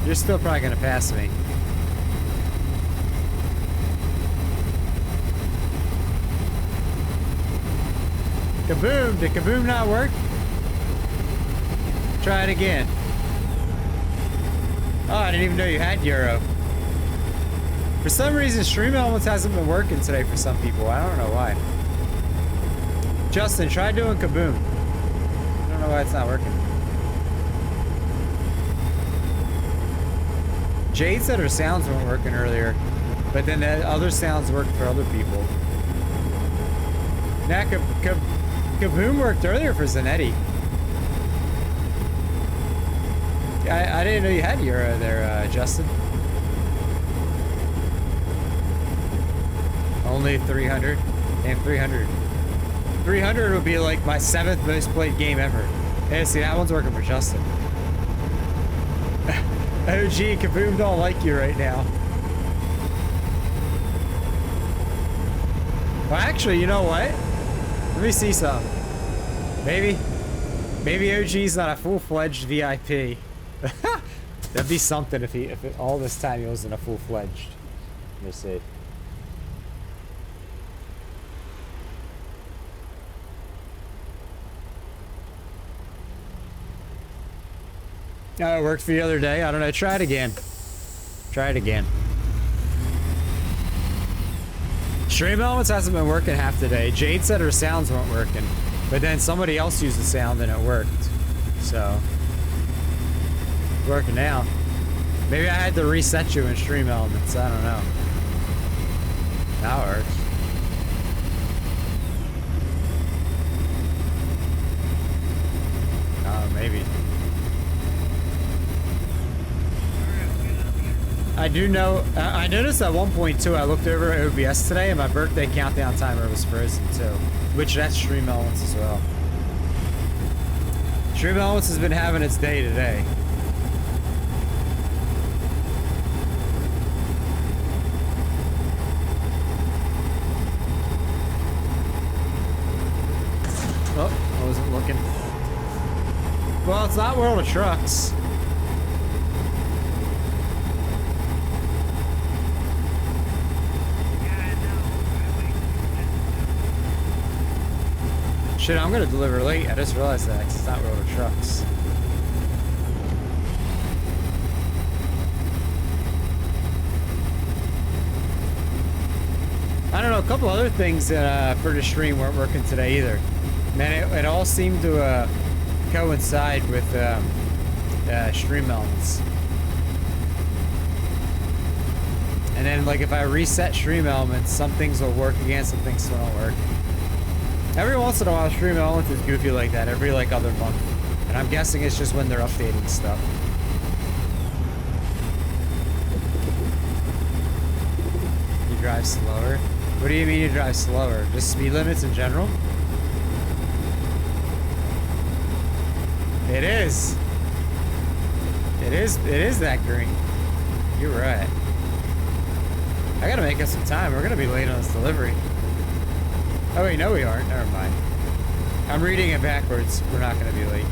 You're still probably gonna pass me. Kaboom! Did kaboom not work? Try it again. Oh, I didn't even know you had Euro. For some reason, Stream Elements hasn't been working today for some people. I don't know why. Justin, try doing kaboom. I don't know why it's not working. Jade said her sounds weren't working earlier, but then the other sounds worked for other people. Now, kaboom worked earlier for Zanetti. I didn't know you had Euro there, Justin. Only 300 and 300. 300 would be like my 7th most played game ever. Hey, see, that one's working for Justin. OG, Kaboom don't like you right now. Well, actually, you know what? Let me see some. Maybe OG's not a full-fledged VIP. That'd be something if all this time he wasn't a full-fledged. Let me see. No, it worked for the other day. I don't know. Try it again. Try it again. Stream Elements hasn't been working half the day. Jade said her sounds weren't working, but then somebody else used the sound and it worked. So, it's working now. Maybe I had to reset you in Stream Elements. I don't know. Now it works. Oh, maybe. I do know, I noticed at 1.2 I looked over at OBS today and my birthday countdown timer was frozen too. Which that's Stream Elements as well. Stream Elements has been having its day today. Oh, I wasn't looking. Well, it's not World of Trucks. Shit, I'm gonna deliver late. I just realized that 'cause it's not World of Trucks. I don't know, a couple other things for the stream weren't working today either. Man, it all seemed to coincide with Stream Elements. And then, like, if I reset Stream Elements, some things will work again, some things still don't work. Every once in a while, Stream Elements is goofy like that, every, like, other month. And I'm guessing it's just when they're updating stuff. You drive slower? What do you mean you drive slower? Just speed limits in general? It is. It is that green. You're right. I gotta make us some time. We're gonna be late on this delivery. Oh wait, no we aren't. Never mind. I'm reading it backwards. We're not gonna be late.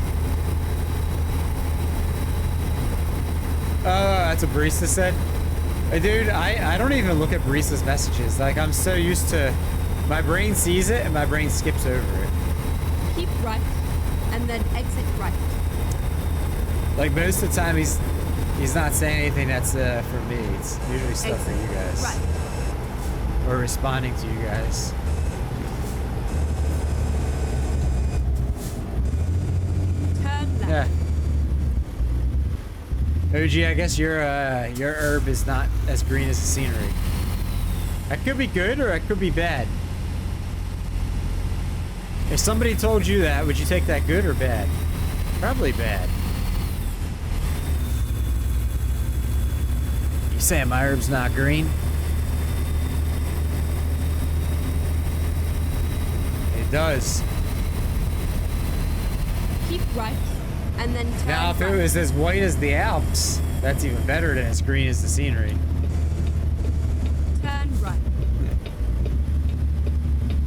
Oh, that's what barista said? Dude, I don't even look at barista's messages. Like, I'm so used to... My brain sees it and my brain skips over it. Keep right, and then exit right. Like, most of the time he's not saying anything that's for me. It's usually stuff for you guys. Right. Or responding to you guys. Turn left. Yeah. OG, I guess your herb is not as green as the scenery. That could be good or it could be bad. If somebody told you that, would you take that good or bad? Probably bad. You saying my herb's not green? It does. Keep right, and then turn Now, if it right. was as white as the Alps, that's even better than as green as the scenery. Turn right.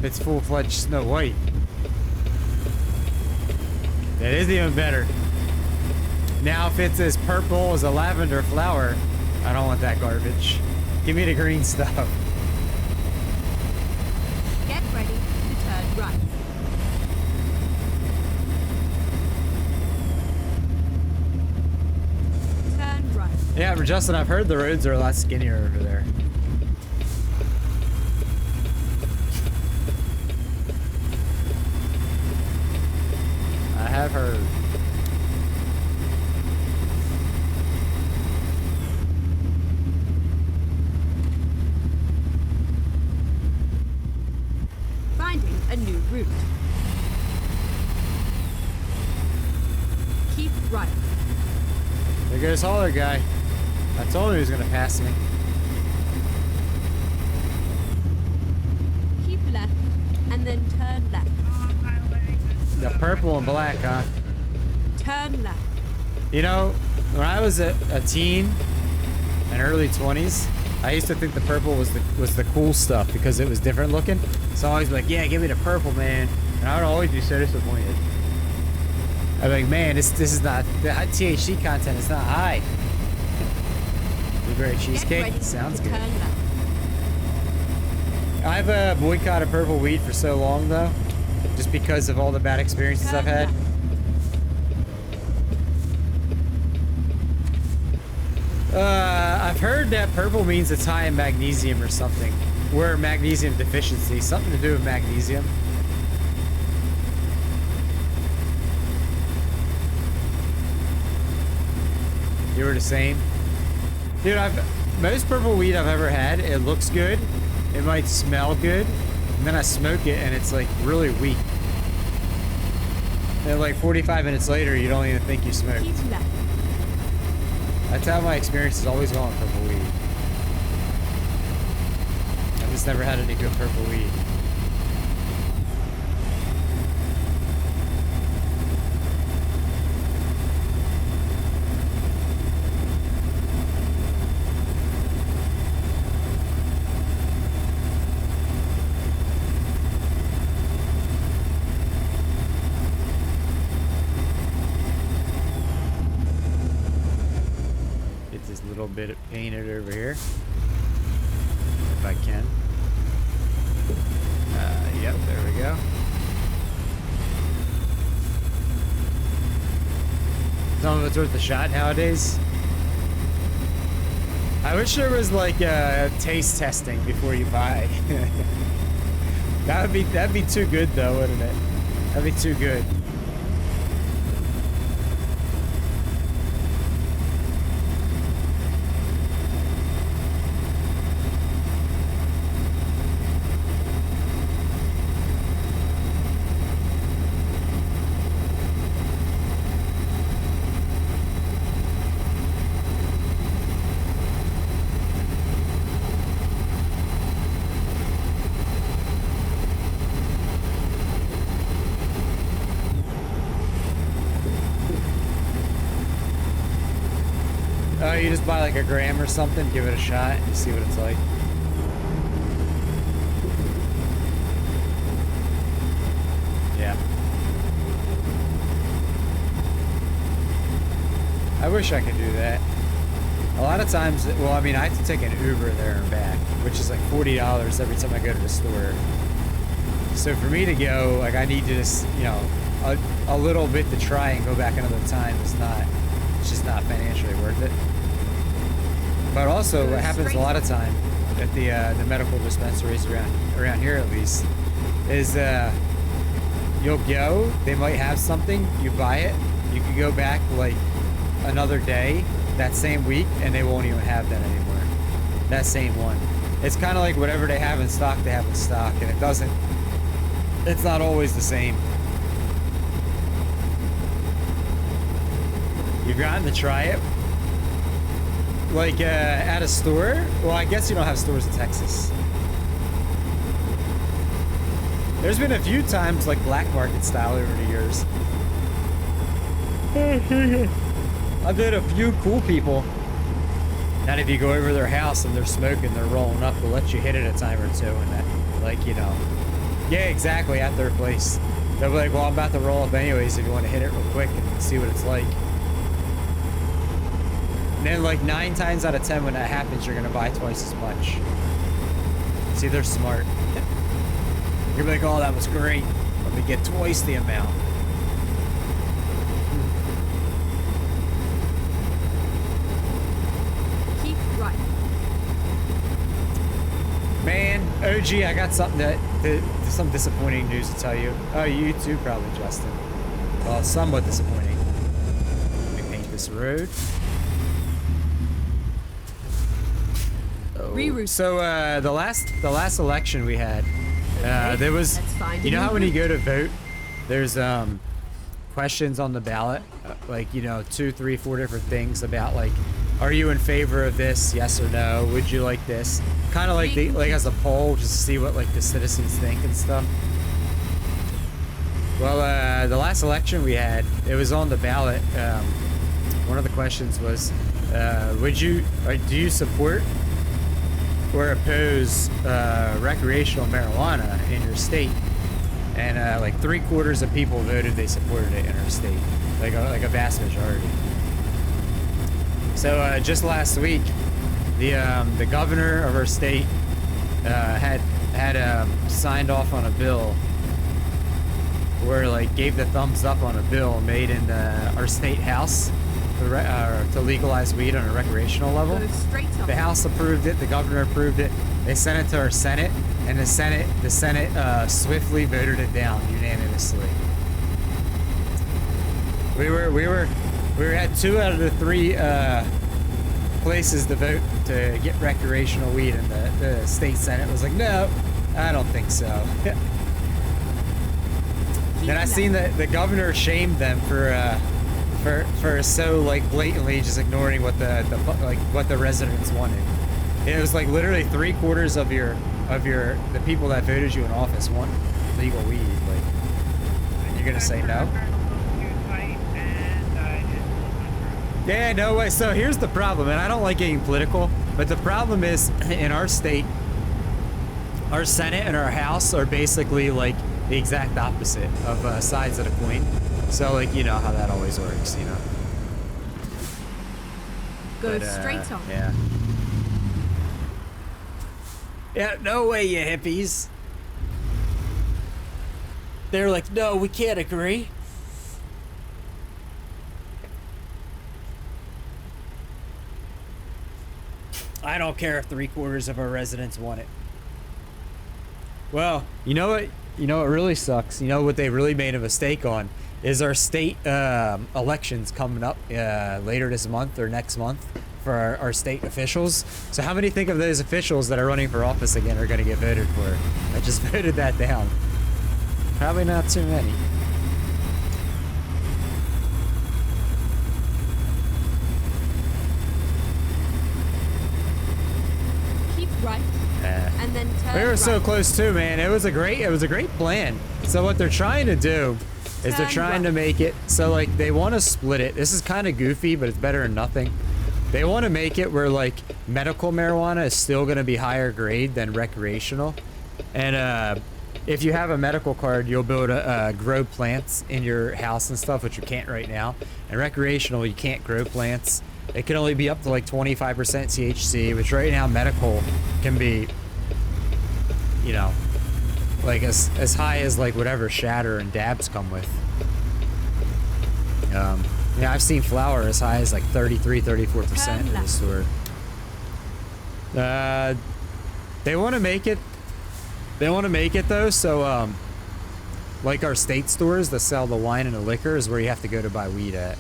It's full-fledged Snow White. That is even better. Now, if it's as purple as a lavender flower, I don't want that garbage. Give me the green stuff. Get ready to turn right. Turn right. Yeah, but Justin, I've heard the roads are a lot skinnier over there. I have heard. Finding a new route. Keep right. There goes Holler guy. I told him he was gonna pass me. Keep left, and then turn left. The purple and black, huh? Turn left. You know, when I was a teen and early 20s, I used to think the purple was the cool stuff because it was different looking. So I always be like, yeah, give me the purple, man. And I would always be so disappointed. I'd be like, man, this is not, the THC content is not high. Blueberry Get cheesecake? ready Sounds to good. turn left. I've boycotted purple weed for so long, though. Just because of all the bad experiences I've Turn had. left. I've heard that purple means it's high in magnesium or something. Or magnesium deficiency. Something to do with magnesium. You were the same? Dude, most purple weed I've ever had, it looks good. it might smell good, and then I smoke it and it's like really weak. And like 45 minutes later, you don't even think you smoked. Keep left. That's how my experience has always gone with purple weed. I've just never had any good purple weed. Little bit painted over here if I can. Yep, there we go. Some of it's worth a shot nowadays. I wish there was like taste testing before you buy. That'd be too good though, wouldn't it? That'd be too good. Oh, you just buy like a gram or something, give it a shot, and see what it's like. Yeah. I wish I could do that. A lot of times, well, I mean, I have to take an Uber there and back, which is like $40 every time I go to the store. So for me to go, like, I need to just, you know, a little bit to try and go back another time is not, it's just not financially worth it. But also, what happens a lot of time at the medical dispensaries around here at least is you'll go, they might have something, you buy it, you can go back like another day that same week and they won't even have that anymore. That same one. It's kind of like whatever they have in stock, they have in stock, and it's not always the same. You've gotten to try it? Like at a store? Well, I guess you don't have stores in Texas. There's been a few times like black market style over the years. I've had a few cool people that if you go over their house and they're smoking, they're rolling up, they'll let you hit it a time or two and that, like, you know. Yeah, exactly, at their place. They'll be like, well, I'm about to roll up anyways if you want to hit it real quick and see what it's like. And then like 9 times out of 10 when that happens, you're gonna buy twice as much. See, they're smart. You're like, oh, that was great. Let me get twice the amount. Keep right. Man, OG, I got something some disappointing news to tell you. Oh, you too, probably, Justin. Well, somewhat disappointing. Let me paint this road. Reroute. So the last election we had, there was, Let's find you a know new how when you route. go to vote, there's questions on the ballot, like, you know, 2, 3, 4 different things about like, are you in favor of this? Yes or no? Would you like this? Kind of like as a poll, just to see what like the citizens think and stuff. Well, the last election we had, it was on the ballot. One of the questions was, do you support or oppose recreational marijuana in your state? And like 3/4 of people voted they supported it in our state, like a vast majority. So just last week, the governor of our state had signed off on a bill where like gave the thumbs up on a bill made in our state house to legalize weed on a recreational level. Go straight on. The House approved it. The governor approved it. They sent it to our Senate, and the Senate swiftly voted it down unanimously. We had 2 out of the 3 places to vote to get recreational weed, and the state senate was like, no, I don't think so. Then I seen that the governor shamed them for so like blatantly just ignoring what what the residents wanted. It was like literally 3/4 of the people that voted you in office want legal weed. Like, and you're gonna say no? Yeah, no way. So here's the problem, and I don't like getting political, but the problem is in our state, our Senate and our House are basically like the exact opposite of sides of the coin. So like, you know how that always works, you know. Go straight on. Yeah. Yeah, no way, you hippies. They're like, no, we can't agree. I don't care if 3/4 of our residents want it. Well, you know what? You know what really sucks? You know what they really made a mistake on? Is our state elections coming up later this month or next month for our state officials. So how many think of those officials that are running for office again are going to get voted for? I just voted that down. Probably not too many. Keep right, and then turn We were so right. close too, man. It was a great plan. So what they're trying to do is they're Turn trying to right. make it so like they want to split it. This is kind of goofy, but it's better than nothing. They want to make it where like medical marijuana is still going to be higher grade than recreational. And if you have a medical card, you'll be able to grow plants in your house and stuff, which you can't right now. And recreational, you can't grow plants. It can only be up to like 25% THC, which right now medical can be, you know, like as high as like whatever shatter and dabs come with. Yeah, I've seen flour as high as like 33-34% in the store. They want to make it though, so like our state stores that sell the wine and the liquor is where you have to go to buy weed at,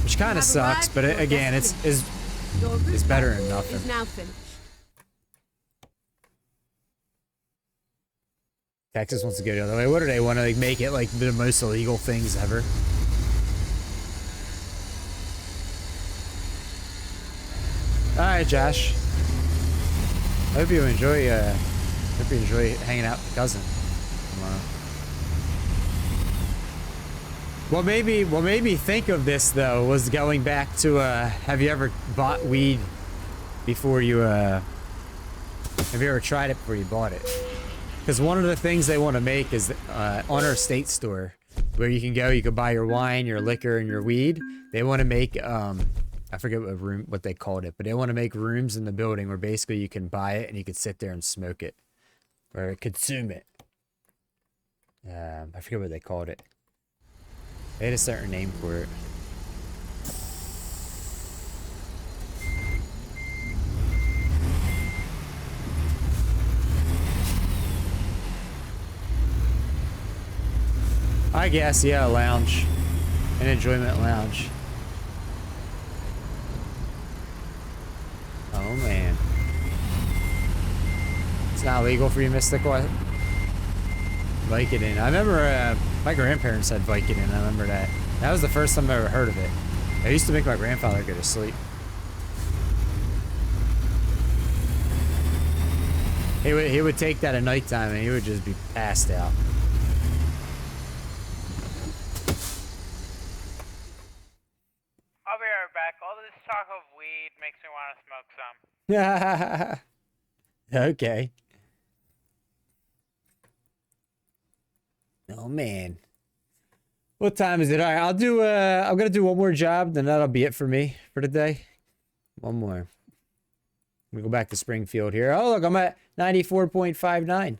which kind of sucks, but again, it's better than nothing. Is now finished. Texas wants to go the other way. What do they want to like make it like the most illegal things ever? All right, Josh. Hope you enjoy hanging out with cousin tomorrow. What made me think of this though was going back to have you ever bought weed before you have you ever tried it before you bought it? Because one of the things they want to make is on our state store where you can go, you can buy your wine, your liquor, and your weed. They want to make I forget what they called it, but they want to make rooms in the building where basically you can buy it and you can sit there and smoke it or consume it. I forget what they called it. They had a certain name for it. I guess, yeah, a lounge. An enjoyment lounge. Oh, man. It's not legal for you, Mystical? Vicodin. I remember my grandparents had Vicodin. I remember that. That was the first time I ever heard of it. I used to make my grandfather go to sleep. He would take that at nighttime and he would just be passed out. I'll be right back. All this talk of weed makes me want to smoke some. Okay. Oh man. What time is it? All right, I'm gonna do one more job, then that'll be it for me for today. One more. I'm gonna go back to Springfield here. Oh look, I'm at 94.59.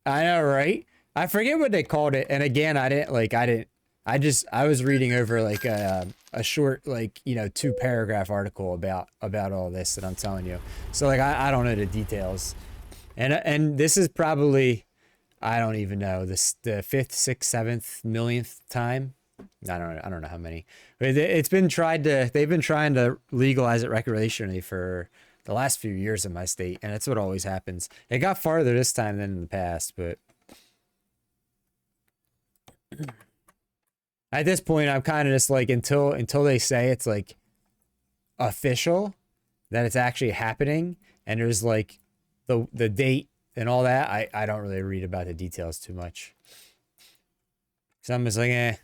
I know, right? I forget what they called it. And again, I was reading over like a short, like, you know, 2-paragraph article about all this that I'm telling you. So like, I don't know the details. And this is probably I don't even know, the fifth, sixth, seventh, millionth time. I don't know how many. But they've been trying to legalize it recreationally for the last few years in my state, and that's what always happens. It got farther this time than in the past, but at this point, I'm kind of just like, until they say it's like official, that it's actually happening, and there's like the date and all that, I don't really read about the details too much. So I'm just like, eh,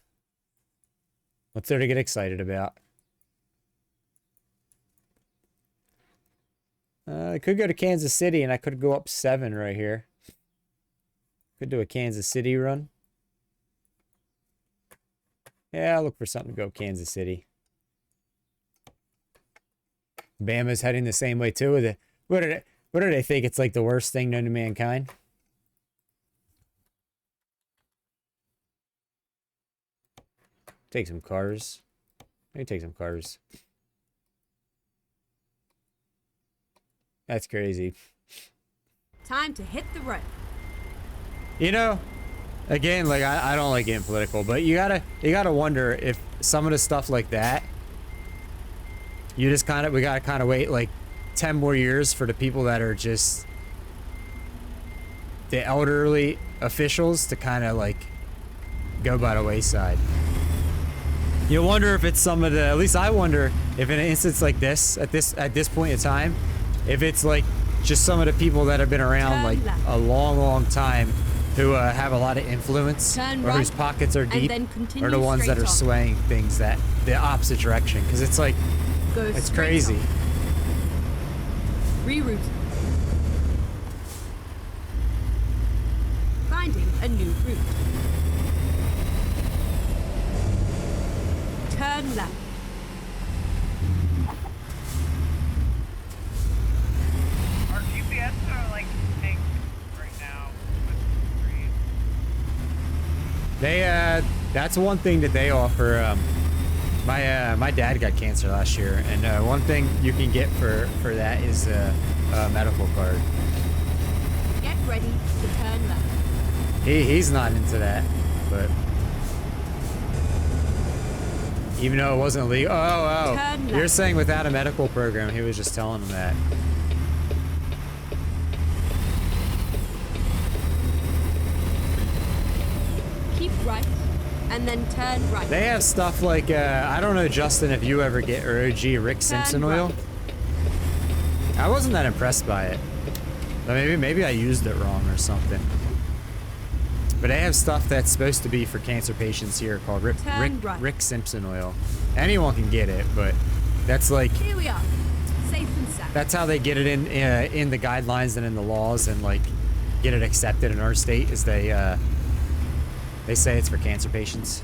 what's there to get excited about? I could go to Kansas City, and I could go up 7 right here. Could do a Kansas City run. Yeah, I'll look for something to go Kansas City. Bama's heading the same way too. What do they think? It's like the worst thing known to mankind. Take some cars. Maybe take some cars. That's crazy. Time to hit the road. You know, again, like I don't like getting political, but you gotta wonder if some of the stuff like that, we gotta kind of wait like 10 more years for the people that are just the elderly officials to kind of like go by the wayside. You wonder if it's some of the, at least I wonder if in an instance like this, at this point in time, if it's like just some of the people that have been around like a long time, who have a lot of influence, or whose pockets are deep, are the ones that are swaying things that the opposite direction. Because it's like, it's crazy. Reroute. Finding a new route. Turn left. Our GPS are like pink right now with the trees. They that's one thing that they offer. My dad got cancer last year, and one thing you can get for that is a medical card. Get ready to turn left. He's not into that, but even though it wasn't legal. Oh, you're saying without a medical program, he was just telling him that. Keep right, and then turn right. They have stuff like, I don't know, Justin, if you ever get OG Rick Simpson oil. I wasn't that impressed by it. But maybe I used it wrong or something. But they have stuff that's supposed to be for cancer patients here called Rick Simpson oil. Anyone can get it, but that's like, here we are, safe and sound. that's how they get it in the guidelines and in the laws, and like get it accepted in our state, is they say it's for cancer patients,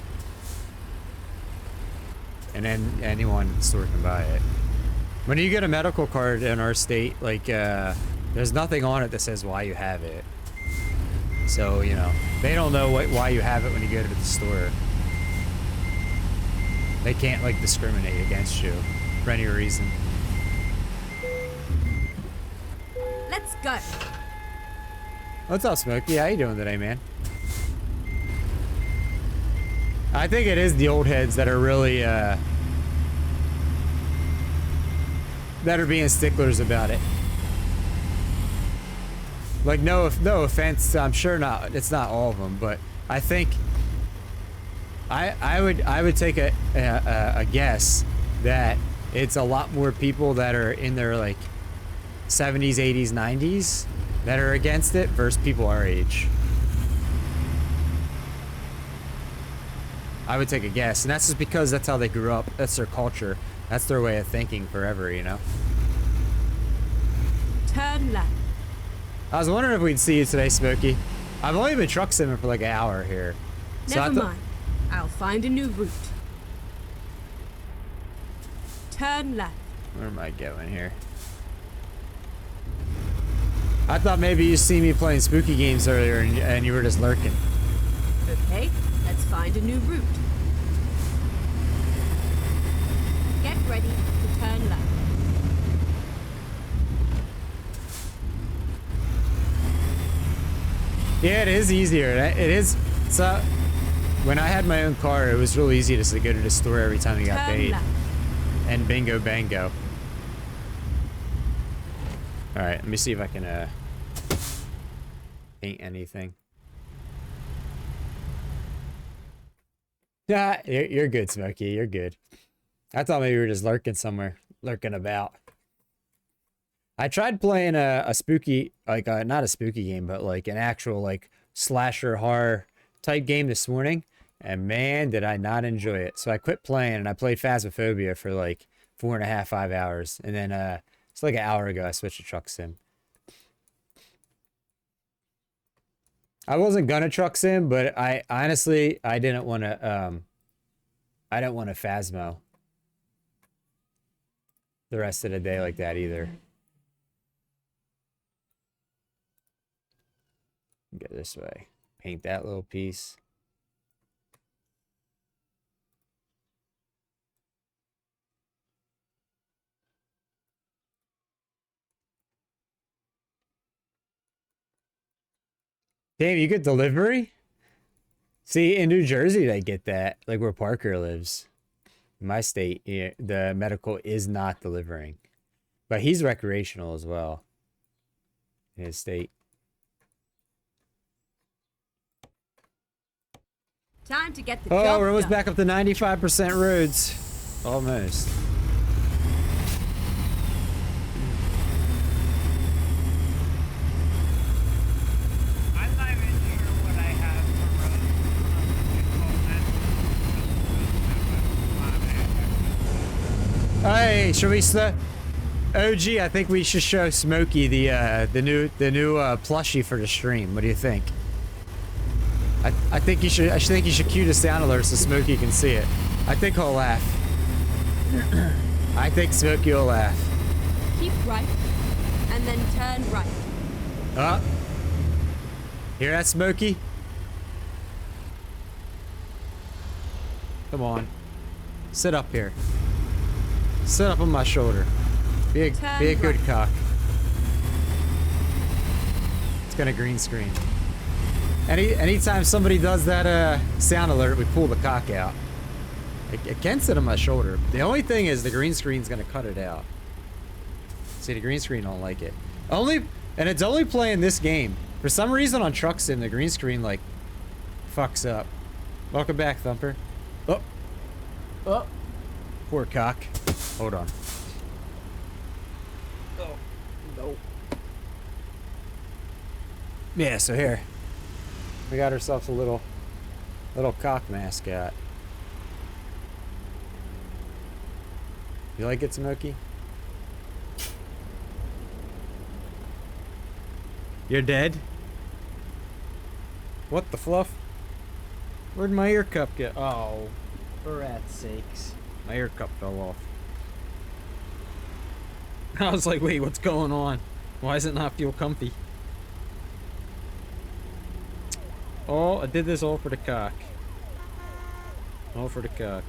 and then anyone store can buy it. When you get a medical card in our state, like there's nothing on it that says why you have it. So, you know, they don't know why you have it when you go to the store. They can't, like, discriminate against you for any reason. Let's go. What's up, Smokey? How you doing today, man? I think it is the old heads that are really, that are being sticklers about it. Like, no offense, I'm sure not, it's not all of them, but I think I would take a guess that it's a lot more people that are in their like 70s, 80s, 90s that are against it versus people our age. I would take a guess, and that's just because that's how they grew up, that's their culture, that's their way of thinking forever, you know? Turn left. I was wondering if we'd see you today, Smokey. I've only been truck simming for like an hour here. Never mind. I'll find a new route. Turn left. Where am I going here? I thought maybe you see me playing spooky games earlier and you were just lurking. Okay, let's find a new route. Get ready to turn left. Yeah, it is easier. It is. So, when I had my own car, it was real easy to go to the store every time you got Turn paid. left. And bingo bango. Alright, let me see if I can, paint anything. Yeah, you're good, Smokey. You're good. I thought maybe you were just lurking somewhere. Lurking about. I tried playing a spooky, like, not a spooky game, but like an actual, like, slasher horror type game this morning. And man, did I not enjoy it. So I quit playing and I played Phasmophobia for like 4.5, 5 hours. And then, it's like an hour ago I switched to Truck Sim. I wasn't gonna Truck Sim, but I honestly, I didn't want to Phasmo the rest of the day like that either. Go this way. Paint that little piece. Damn, you get delivery? See, in New Jersey, they get that. Like where Parker lives. In my state, yeah, the medical is not delivering. But he's recreational as well. In his state. Time to get the Oh, job we're almost done. back up to 95% roads. Almost. I'm not even sure what I have for roads. Hey, should we OG, I think we should show Smokey the new plushie for the stream. What do you think? I think you should cue the sound alert so Smokey can see it. I think he'll laugh. I think Smokey will laugh. Keep right, and then turn right. Oh. Hear that, Smokey? Come on. Sit up here. Sit up on my shoulder. Be a good right. cock. It's gonna green screen. Anytime somebody does that sound alert, we pull the cock out. It can sit on my shoulder. The only thing is the green screen's gonna cut it out. See, the green screen don't like it. And it's only playing this game. For some reason on Truck Sim, the green screen like fucks up. Welcome back, Thumper. Oh. Oh. Poor cock. Hold on. Oh. No. Yeah, so here. We got ourselves a little cock mascot. You like it, Smokey? You're dead? What the fluff? Where'd my ear cup get? Oh, for rat's sakes. My ear cup fell off. I was like, wait, what's going on? Why does it not feel comfy? Oh, I did this all for the cock. All for the cock.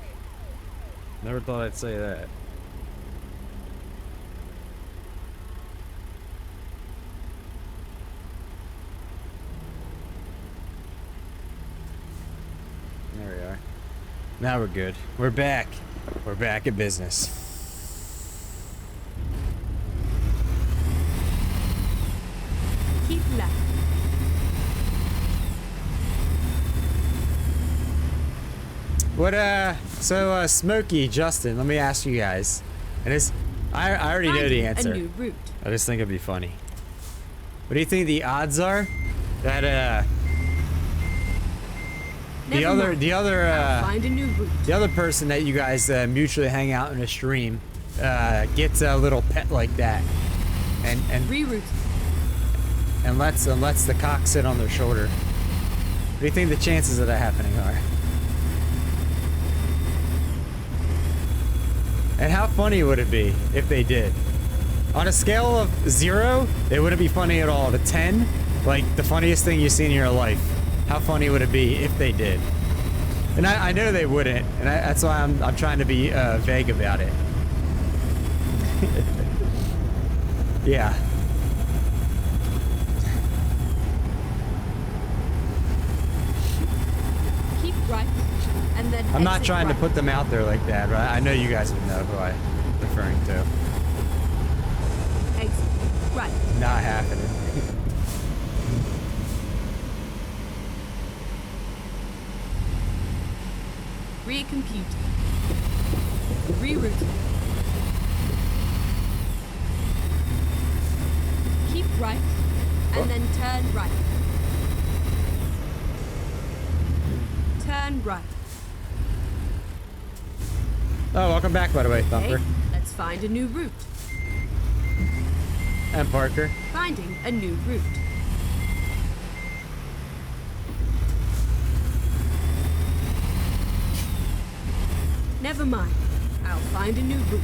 Never thought I'd say that. There we are. Now we're good. We're back. We're back at business. Keep left. What, so, Smokey, Justin, let me ask you guys. And this, I already know the Finding answer. A new route. I just think it'd be funny. What do you think the odds are that, the Never mind. I'll find a new route. the other person that you guys mutually hang out in a stream gets a little pet like that, and Reroute. lets the cock sit on their shoulder? What do you think the chances of that happening are? And how funny would it be if they did? On a scale of 0, it wouldn't be funny at all. To 10, like the funniest thing you've seen in your life. How funny would it be if they did? And I know they wouldn't, and that's why I'm trying to be vague about it. Yeah. I'm not Exit trying to right. put them out there like that, but I know you guys would know who I'm referring to. Exit right. Not happening. Recompute. Reroute. Keep right, and then turn right. Turn right. Oh, welcome back, by the way, Thumper. Okay, let's find a new route. And Parker. Finding a new route. Never mind. I'll find a new route.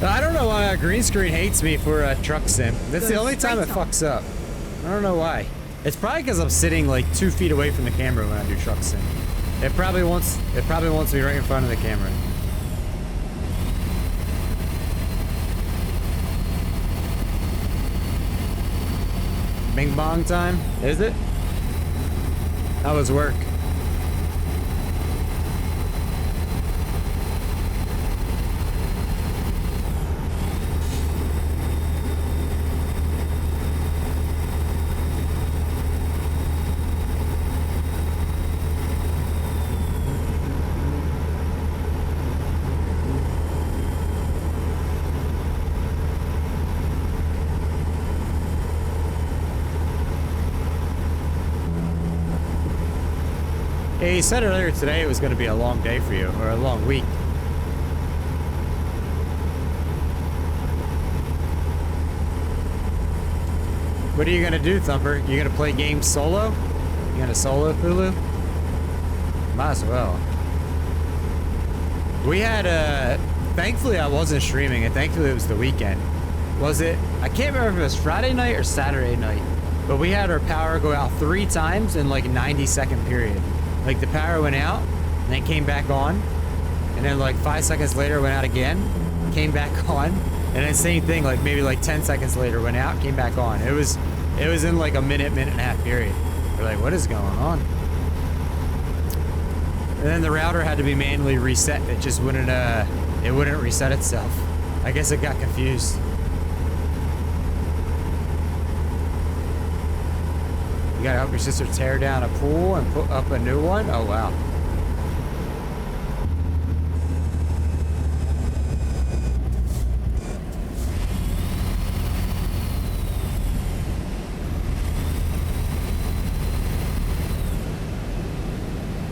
I don't know why green screen hates me for a truck sim. That's the Go only time it straight on. fucks up. I don't know why. It's probably because I'm sitting like 2 feet away from the camera when I do truck sim. It probably wants me right in front of the camera. Bing bong time? Is it? How was work? Hey, you said earlier today it was going to be a long day for you, or a long week. What are you going to do, Thumper? You going to play games solo? You going to solo Hulu? Might as well. We had, thankfully I wasn't streaming, and thankfully it was the weekend. Was it? I can't remember if it was Friday night or Saturday night, but we had our power go out 3 times in like a 90-second period. Like the power went out, and then came back on, and then like 5 seconds later went out again, came back on, and then same thing, like maybe like 10 seconds later went out, came back on. It was in like a minute and a half period. We're like, what is going on? And then the router had to be manually reset. It just wouldn't reset itself. I guess it got confused. You gotta help your sister tear down a pool and put up a new one? Oh, wow.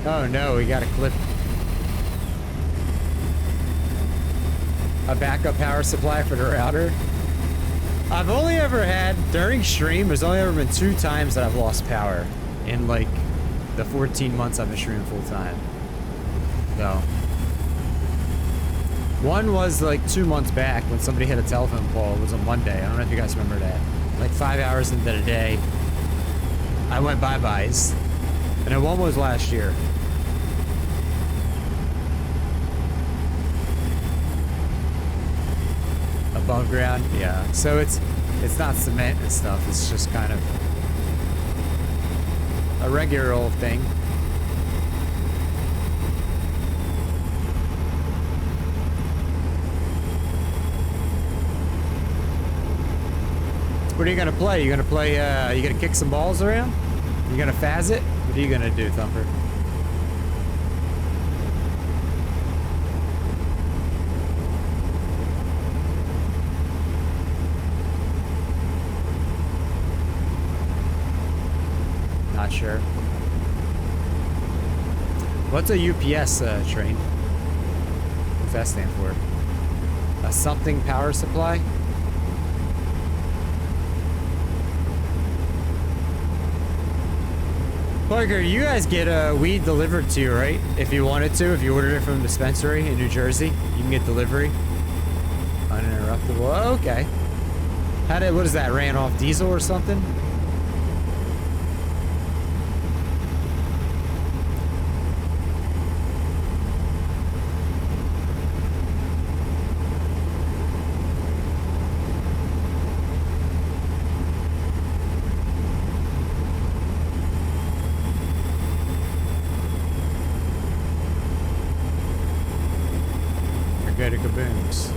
Oh no, we gotta clip a backup power supply for the router. I've only ever had, during stream, there's only ever been 2 times that I've lost power in like the 14 months I've been streaming full time. So, one was like 2 months back when somebody hit a telephone pole. It was a Monday. I don't know if you guys remember that. Like 5 hours into the day, I went bye-byes. And then one was last year. Above ground, yeah. So it's not cement and stuff. It's just kind of a regular old thing. What are you gonna play? You gonna play? You gonna kick some balls around? You gonna faz it? What are you gonna do, Thumper? Not sure. What's a UPS train? What's that stand for? A something power supply? Parker, you guys get weed delivered to you, right? If you wanted to, if you ordered it from a dispensary in New Jersey, you can get delivery. Uninterruptible. Oh, okay. What is that? Ran off diesel or something? Bada kabooms.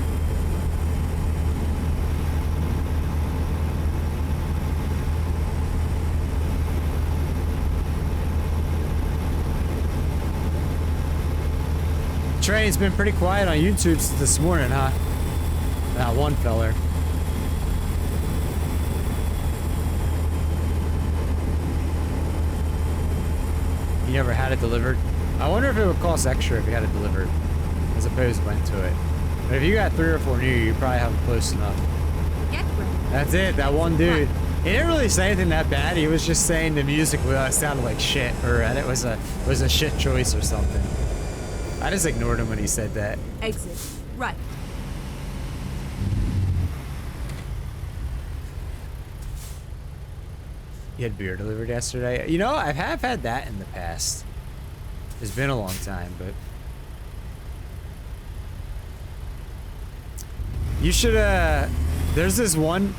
Train's been pretty quiet on YouTube since this morning, huh? That one feller. You never had it delivered? I wonder if it would cost extra if you had it delivered, as opposed to went to it. But if you got 3 or 4 new, you probably have it close enough. Get ready. That's it, that one dude. He didn't really say anything that bad. He was just saying the music sounded like shit, or and it was a shit choice or something. I just ignored him when he said that. Exit right. You had beer delivered yesterday? You know, I have had that in the past. It's been a long time, but... You should, there's this one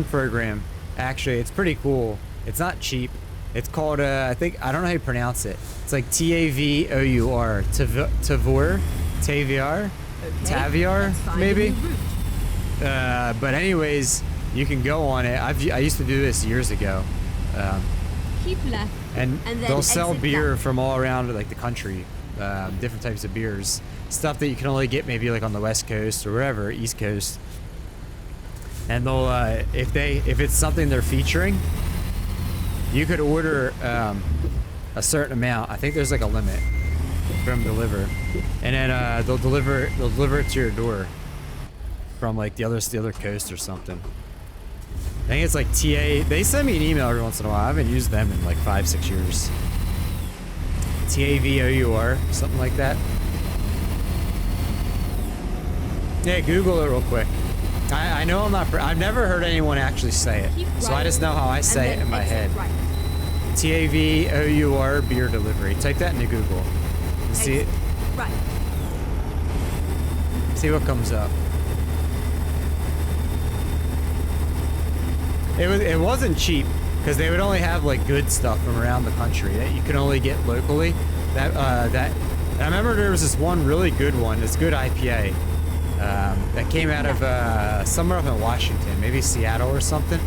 program. Actually, it's pretty cool. It's not cheap. It's called, I don't know how you pronounce it. It's like T-A-V-O-U-R. Tavor? Taviar? Okay, Taviar, let's find a maybe? new route. But anyways, you can go on it. I used to do this years ago. Keep left. And then they'll sell exit beer left. from all around like the country. Different types of beers. Stuff that you can only get maybe like on the West Coast or wherever, East Coast. And they'll, if it's something they're featuring, you could order a certain amount. I think there's like a limit for them to deliver, and then they'll deliver it to your door from like the other coast or something. I think it's like TA. They send me an email every once in a while. I haven't used them in like 5-6 years. TAVOUR, something like that. Yeah, Google it real quick. I know I'm not. I've never heard anyone actually say it, Keep so I right, just know how I say and it in my exit head. Right. TAVOUR beer delivery. Type that into Google. And see it. Exit right. See what comes up. It wasn't cheap because they would only have like good stuff from around the country that you can only get locally. And I remember there was this one really good one. This good IPA. That came out of somewhere up in Washington, maybe Seattle or something.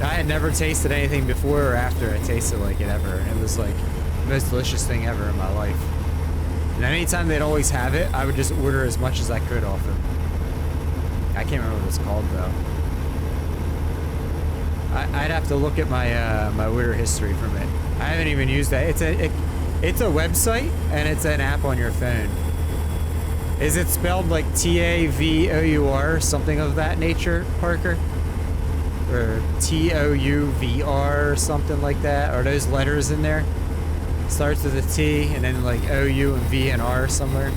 I had never tasted anything before or after I tasted like it ever, and it was like the most delicious thing ever in my life. And anytime they'd always have it, I would just order as much as I could off them. I can't remember what it's called though. I'd have to look at my my order history from it. I haven't even used that. It's a website and it's an app on your phone. Is it spelled like TAVOUR, something of that nature, Parker? Or TOUVR or something like that? Are those letters in there? Starts with a T and then like OU and V and R somewhere.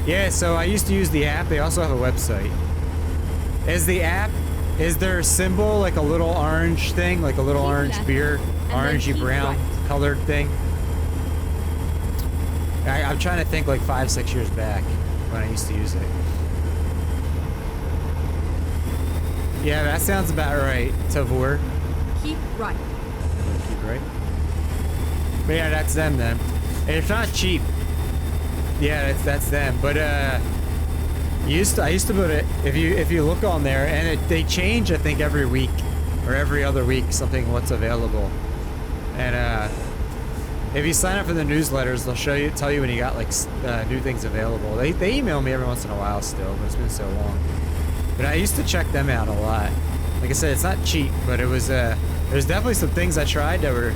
Yeah, so I used to use the app. They also have a website. Is their symbol like a little orange thing? Like a little Keep orange left, beer? and then Orangey keep brown right. colored thing? I'm trying to think like 5-6 years back when I used to use it. Yeah, that sounds about right. Tavor. Keep right. Keep right. But yeah, that's them then. And it's not cheap. Yeah, that's them. But I used to put it, if you look on there, and they change I think every week or every other week something what's available. And if you sign up for the newsletters, they'll tell you when you got like new things available. They email me every once in a while still, but it's been so long. But I used to check them out a lot. Like I said, it's not cheap, but it was there's definitely some things I tried that were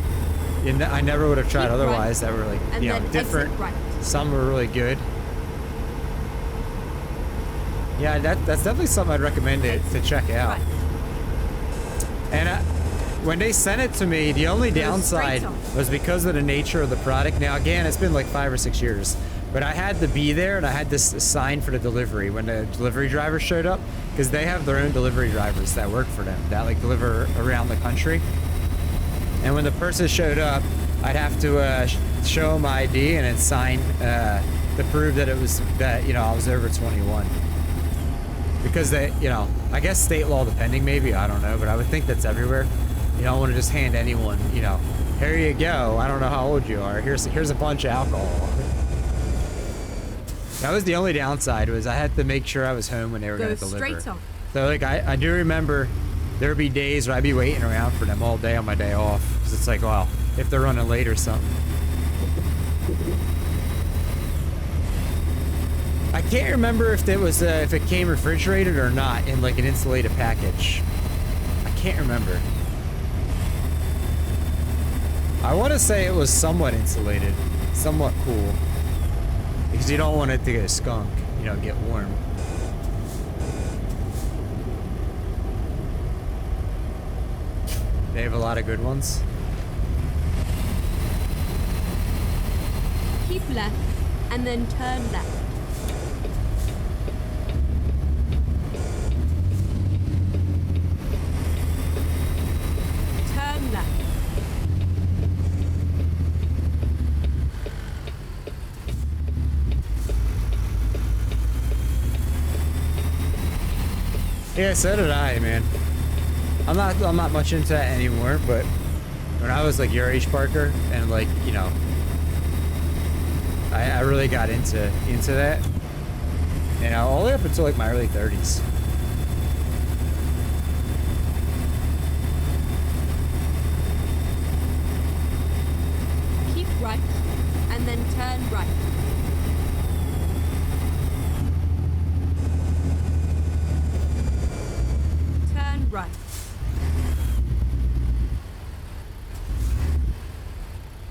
I never would have tried Keep otherwise right, that were like and then different. exit right. Some were really good. Yeah, that's definitely something I'd recommend to check out. Right. And when they sent it to me, the only downside was because of the nature of the product. Now, again, it's been like 5 or 6 years, but I had to be there and I had this sign for the delivery when the delivery driver showed up, because they have their own delivery drivers that work for them that like deliver around the country. And when the person showed up, I'd have to show them my ID and then sign to prove that I was over 21. Because they, I guess state law depending, maybe, I don't know, but I would think that's everywhere. You don't want to just hand anyone, Here you go. I don't know how old you are. Here's a bunch of alcohol. That was the only downside, was I had to make sure I was home when they were Go going to deliver. straight on. So like I do remember there'd be days where I'd be waiting around for them all day on my day off. 'Cause it's like, well, if they're running late or something. I can't remember if if it came refrigerated or not in like an insulated package. I can't remember. I want to say it was somewhat insulated, somewhat cool, because you don't want it to get skunk, you know, get warm. They have a lot of good ones. Keep left and then turn left. Turn left. Yeah, so did I, man. I'm not much into that anymore, but when I was like your age, Parker, and like, you know, I really got into that. And all the way up until like my early 30s. Keep right and then turn right. Turn right.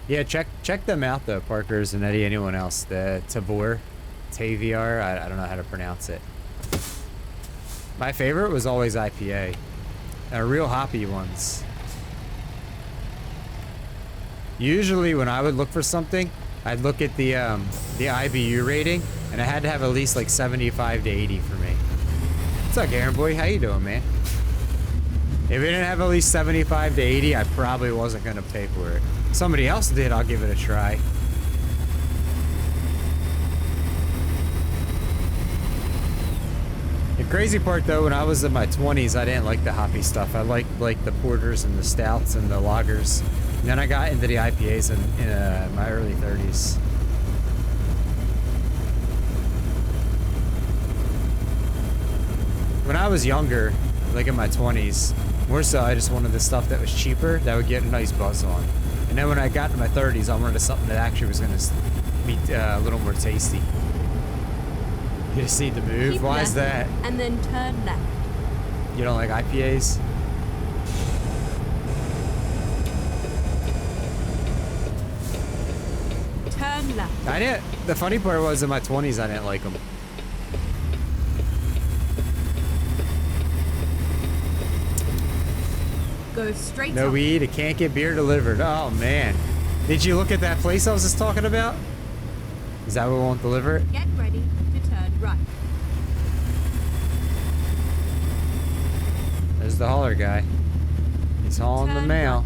Yeah, check them out though, Parkers and Eddie, anyone else. The Taviar, I don't know how to pronounce it. My favorite was always IPA. Real hoppy ones. Usually when I would look for something, I'd look at the IBU rating, and I had to have at least like 75 to 80 for me. What's up, Aaron boy? How you doing, man? If it didn't have at least 75 to 80, I probably wasn't gonna pay for it. Somebody else did, I'll give it a try. The crazy part though, when I was in my 20s, I didn't like the hoppy stuff. I liked like the porters and the stouts and the lagers. And then I got into the IPAs in my early 30s. When I was younger, like in my 20s, more so I just wanted the stuff that was cheaper, that would get a nice buzz on. And then when I got to my 30s, I wanted something that actually was going to be a little more tasty. You just need to move? Keep Why left is that? And then turn left. You don't like IPAs? Turn left. I didn't. The funny part was in my 20s, I didn't like them. Go straight No on. weed, it can't get beer delivered. Oh man. Did you look at that place I was just talking about? Is that what won't deliver it? Get ready to turn right. There's the hauler guy. He's hauling the Turn mail.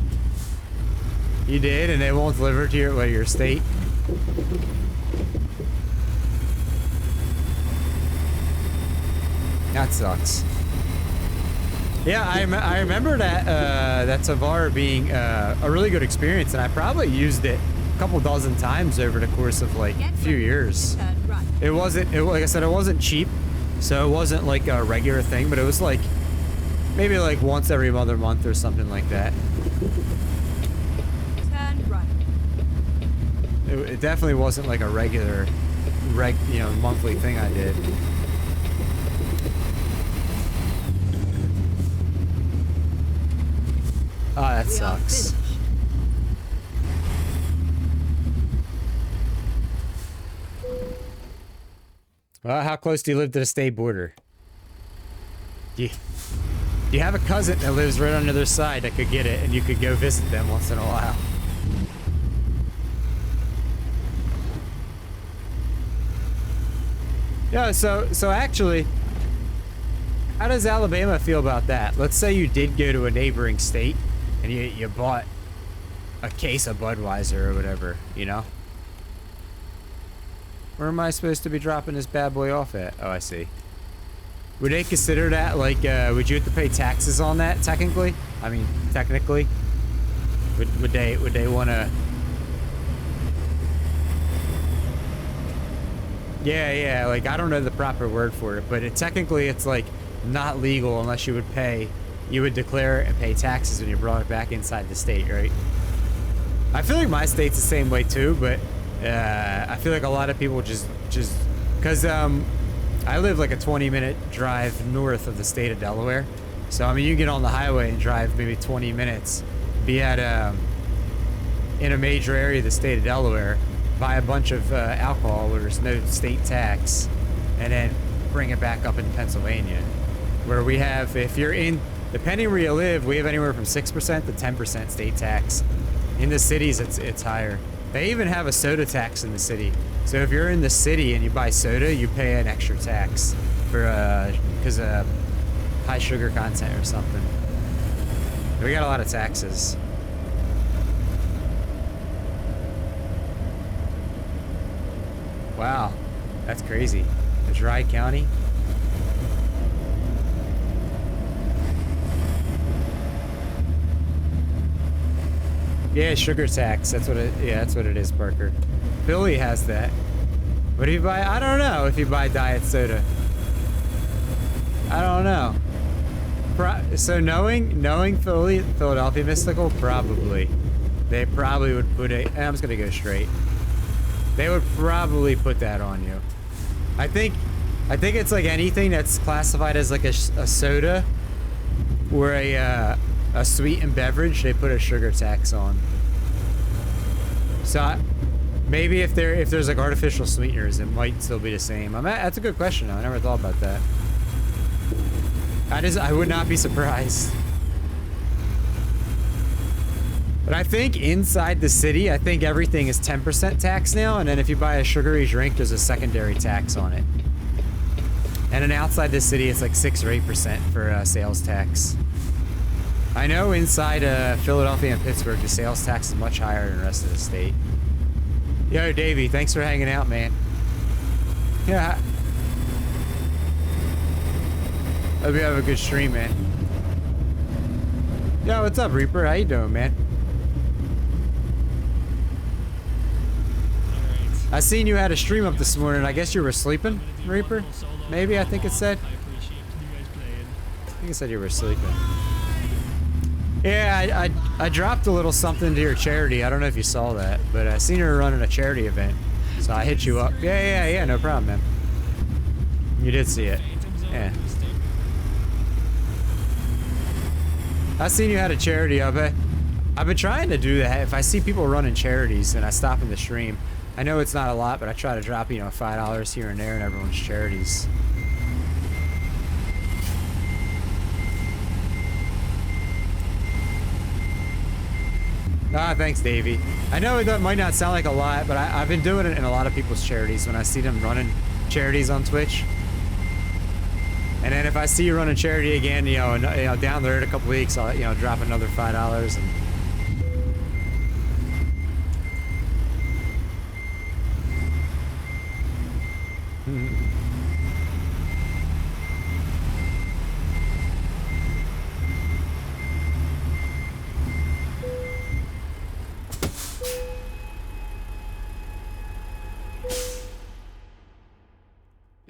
You did, and they won't deliver it to your state? That sucks. Yeah, I remember that Tavar being a really good experience, and I probably used it a couple dozen times over the course of like a few years. Turn right. It wasn't, like I said, it wasn't cheap, so it wasn't like a regular thing, but it was like maybe like once every other month or something like that. Turn right. It definitely wasn't like a regular, monthly thing I did. Oh, that We are sucks. finished. Well, how close do you live to the state border? Do you have a cousin that lives right on the other side that could get it, and you could go visit them once in a while? Yeah, so actually, how does Alabama feel about that? Let's say you did go to a neighboring state, and you bought a case of Budweiser or whatever, you know? Where am I supposed to be dropping this bad boy off at? Oh, I see. Would they consider that, like, would you have to pay taxes on that, technically? I mean, technically? Would they want to? Yeah, like I don't know the proper word for it, but technically it's like not legal unless you would declare and pay taxes when you brought it back inside the state, right? I feel like my state's the same way too, but I feel like a lot of people just because I live like a 20-minute drive north of the state of Delaware, so I mean you get on the highway and drive maybe 20 minutes, be at in a major area of the state of Delaware, buy a bunch of alcohol where there's no state tax, and then bring it back up into Pennsylvania, where we have, if you're in, depending where you live, we have anywhere from 6% to 10% state tax. In the cities, it's higher. They even have a soda tax in the city. So if you're in the city and you buy soda, you pay an extra tax for because of high sugar content or something. We got a lot of taxes. Wow, that's crazy. A dry county. Yeah, sugar tax. That's what it. Yeah, that's what it is, Parker. Philly has that. What do you buy? I don't know if you buy diet soda. I don't know. So knowing Philadelphia Mystical, probably. They probably would put a. I'm just gonna go straight. They would probably put that on you. I think it's like anything that's classified as like a soda or a sweetened beverage, they put a sugar tax on. So maybe if there's like artificial sweeteners, it might still be the same. That's a good question though. I never thought about that. I would not be surprised. But I think inside the city, I think everything is 10% tax now, and then if you buy a sugary drink, there's a secondary tax on it. And then outside the city, it's like 6 or 8% for sales tax. I know inside Philadelphia and Pittsburgh, the sales tax is much higher than the rest of the state. Yo, Davey, thanks for hanging out, man. Yeah. Hope you have a good stream, man. Yo, what's up, Reaper? How you doing, man? I seen you had a stream up this morning. I guess you were sleeping, Reaper? Maybe, I think it said. I think it said you were sleeping. Yeah, I dropped a little something to your charity. I don't know if you saw that, but I seen her running a charity event. So I hit you up. Yeah, no problem, man. You did see it. Yeah. I seen you had a charity up. I've been trying to do that. If I see people running charities and I stop in the stream, I know it's not a lot, but I try to drop, you know, $5 here and there in everyone's charities. Ah, thanks, Davey. I know that might not sound like a lot, but I've been doing it in a lot of people's charities when I see them running charities on Twitch. And then if I see you running charity again, you know, down there in a couple weeks, I'll, you know, drop another $5 and...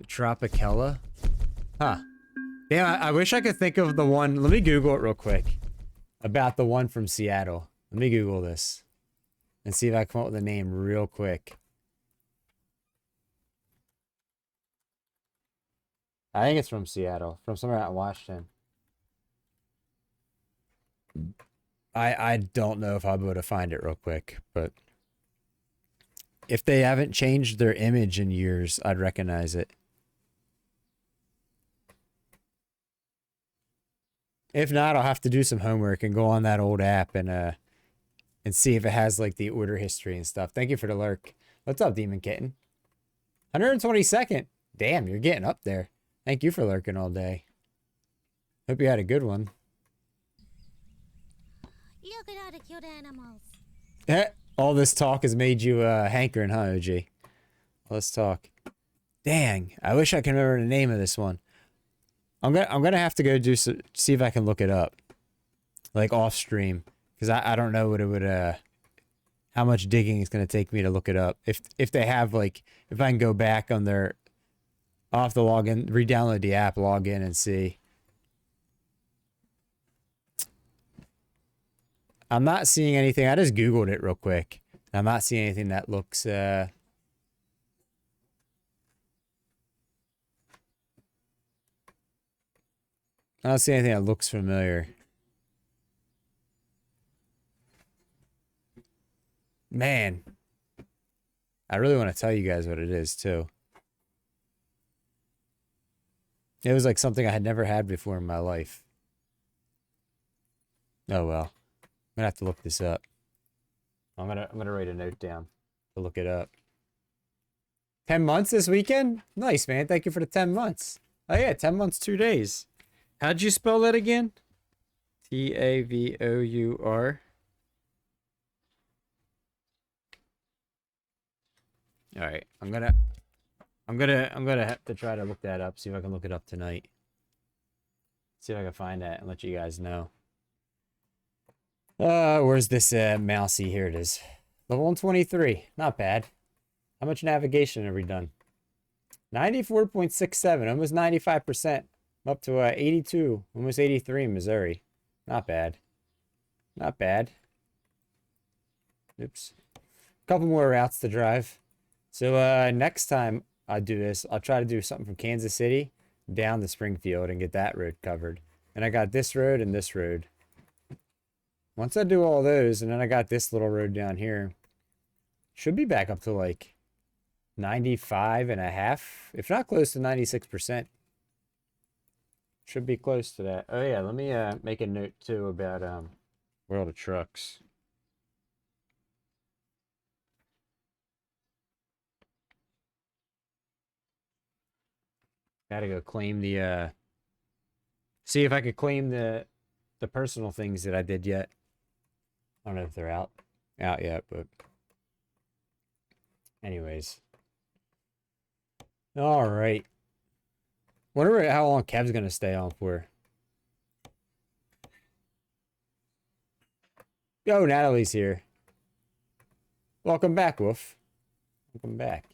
Tropicella? Huh. Yeah, I wish I could think of the one. Let me Google it real quick. About the one from Seattle. Let me Google this. And see if I can come up with a name real quick. I think it's from Seattle. From somewhere out in Washington. I don't know if I'll be able to find it real quick, but if they haven't changed their image in years, I'd recognize it. If not, I'll have to do some homework and go on that old app and see if it has like the order history and stuff. Thank you for the lurk. What's up, Demon Kitten? 122nd. Damn, you're getting up there. Thank you for lurking all day. Hope you had a good one. Look at all the cute animals. All this talk has made you hankering, huh, OG? All this talk. Dang, I wish I could remember the name of this one. I'm gonna have to go see if I can look it up, like off stream, Because I don't know what it would how much digging it's gonna take me to look it up. If they have like if I can go back on their I'll have to log in, re-download the app, log in and see. I'm not seeing anything. I just Googled it real quick. I'm not seeing anything that looks I don't see anything that looks familiar. Man, I really want to tell you guys what it is too. It was like something I had never had before in my life. Oh well. I'm gonna have to look this up. I'm gonna write a note down to look it up. 10 months this weekend? Nice, man. Thank you for the 10 months. Oh yeah, 10 months, 2 days. How'd you spell that again? Tavour. All right, I'm gonna have to try to look that up. See if I can look it up tonight. See if I can find that and let you guys know. Where's this mousey? Here it is. Level 123. Not bad. How much navigation have we done? 94.67, almost 95%. I'm up to 82, almost 83 in Missouri. Not bad. Not bad. Oops. Couple more routes to drive. So next time I do this, I'll try to do something from Kansas City down to Springfield and get that road covered. And I got this road and this road. Once I do all those, and then I got this little road down here, should be back up to like 95 and a half, if not close to 96%. Should be close to that. Oh yeah, let me make a note too about World of Trucks. Gotta go claim the see if I could claim the personal things that I did yet. I don't know if they're out yet, but anyways. All right. Wonder how long Kev's gonna stay on for. Yo, Natalie's here. Welcome back, Wolf. Welcome back.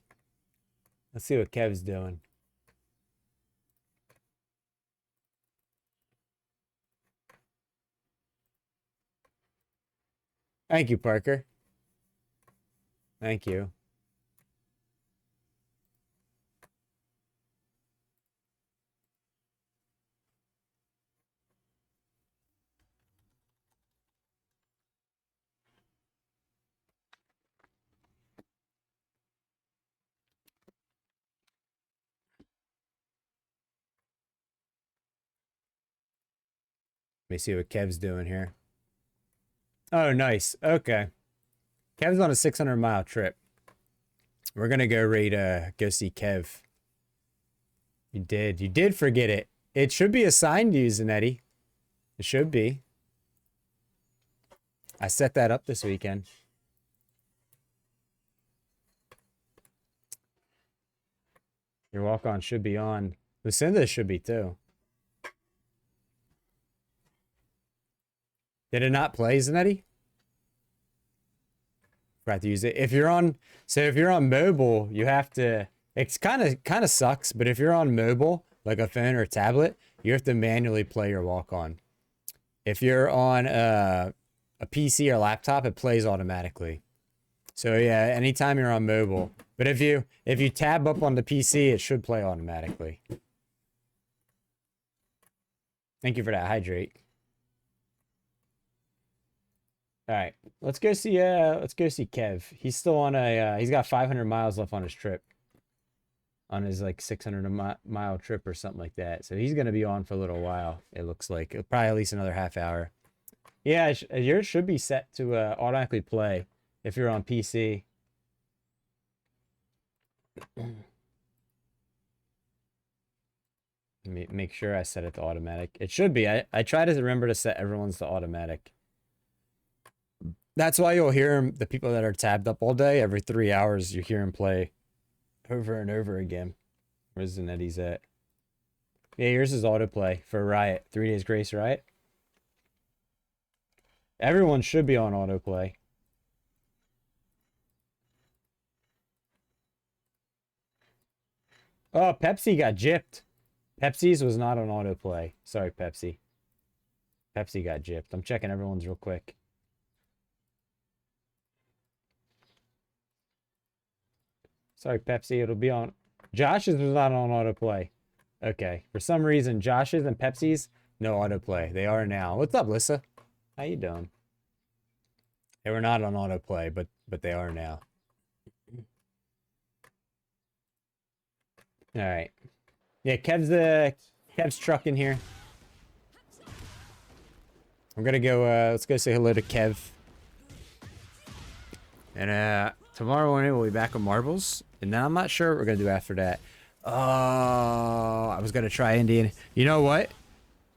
Let's see what Kev's doing. Thank you, Parker. Thank you. Let me see what Kev's doing here. Oh, nice. Okay. Kev's on a 600-mile trip. We're gonna go go see Kev. You did forget it. It should be assigned to you, Zanetti. It should be. I set that up this weekend. Your walk-on should be on. Lucinda should be too. Did it not play, Zanetti? Forgot to use it. If you're on mobile, you have to. It's kind of sucks, but if you're on mobile, like a phone or a tablet, you have to manually play your walk-on. If you're on a PC or laptop, it plays automatically. So yeah, anytime you're on mobile. But if you tab up on the PC, it should play automatically. Thank you for that hydrate. All right, let's go see Kev. He's still on he's got 500 miles left on his trip. On his like 600-mile trip or something like that. So he's gonna be on for a little while. It looks like probably at least another half hour. Yeah, yours should be set to automatically play if you're on PC. Let me make sure I set it to automatic. It should be. I try to remember to set everyone's to automatic. That's why you'll hear the people that are tabbed up all day, every 3 hours, you hear them play over and over again. Where's Zanetti's at? Yeah, yours is autoplay for Riot. 3 Days Grace Riot. Everyone should be on autoplay. Oh, Pepsi got gypped. Pepsi's was not on autoplay. Sorry, Pepsi. Pepsi got gypped. I'm checking everyone's real quick. Sorry, Pepsi. It'll be on. Josh's was not on autoplay. Okay. For some reason, Josh's and Pepsi's, no autoplay. They are now. What's up, Lissa? How you doing? They were not on autoplay, but they are now. All right. Yeah, Kev's truck in here. I'm gonna go. Let's go say hello to Kev. And tomorrow morning we'll be back with marbles, and then I'm not sure what we're gonna do after that. Oh, I was gonna try Indian. You know what?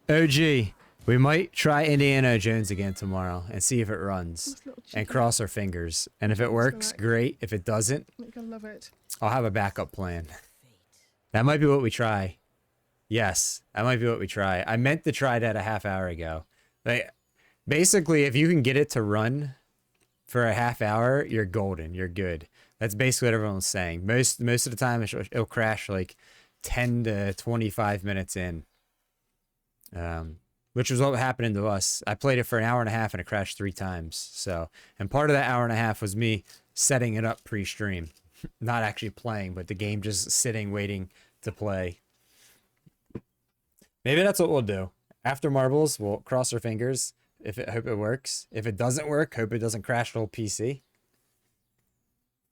OG, we might try Indiana Jones again tomorrow and see if it runs, and cross our fingers. And if it works, great. If it doesn't, I love it. I'll have a backup plan. That might be what we try. Yes, that might be what we try. I meant to try that a half hour ago. Like, basically, if you can get it to run for a half hour, you're golden. You're good. That's basically what everyone's saying. Most of the time, it'll crash like 10 to 25 minutes in. Which was what happened to us. I played it for an hour and a half and it crashed 3 times. So, and part of that hour and a half was me setting it up pre-stream. Not actually playing, but the game just sitting, waiting to play. Maybe that's what we'll do. After marbles, we'll cross our fingers. Hope it works. If it doesn't work, hope it doesn't crash the whole PC.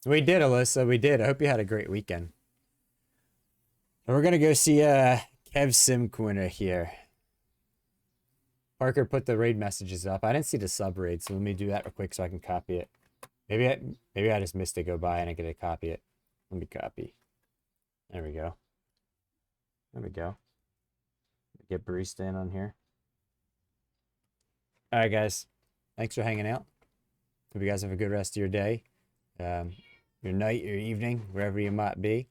We did, Alyssa. We did. I hope you had a great weekend. And we're gonna go see Kev Sim Corner here. Parker put the raid messages up. I didn't see the sub raid, so let me do that real quick so I can copy it. Maybe I just missed it go by and I get to copy it. Let me copy. There we go. There we go. Get Barista in on here. All right, guys. Thanks for hanging out. Hope you guys have a good rest of your day, your night, your evening, wherever you might be.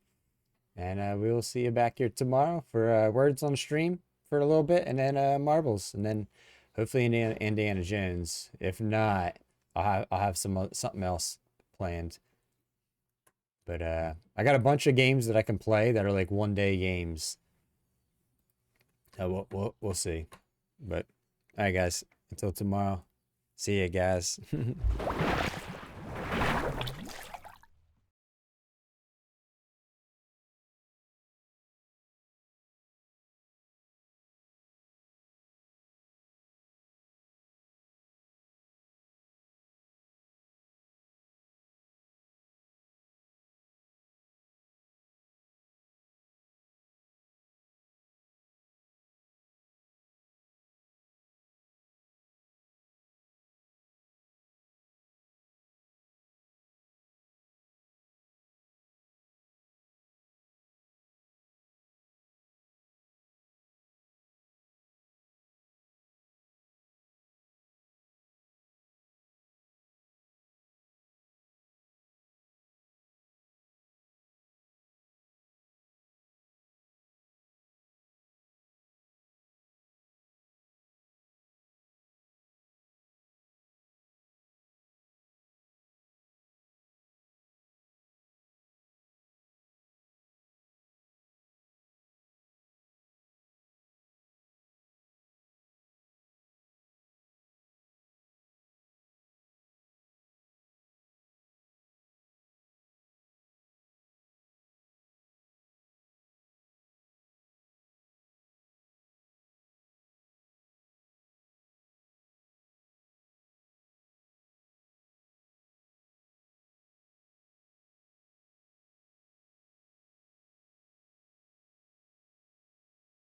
And we will see you back here tomorrow for words on stream for a little bit, and then marbles, and then hopefully Indiana Jones. If not, I'll have something else planned. But I got a bunch of games that I can play that are like one-day games. We'll see. But all right, guys. Until tomorrow. See ya, guys.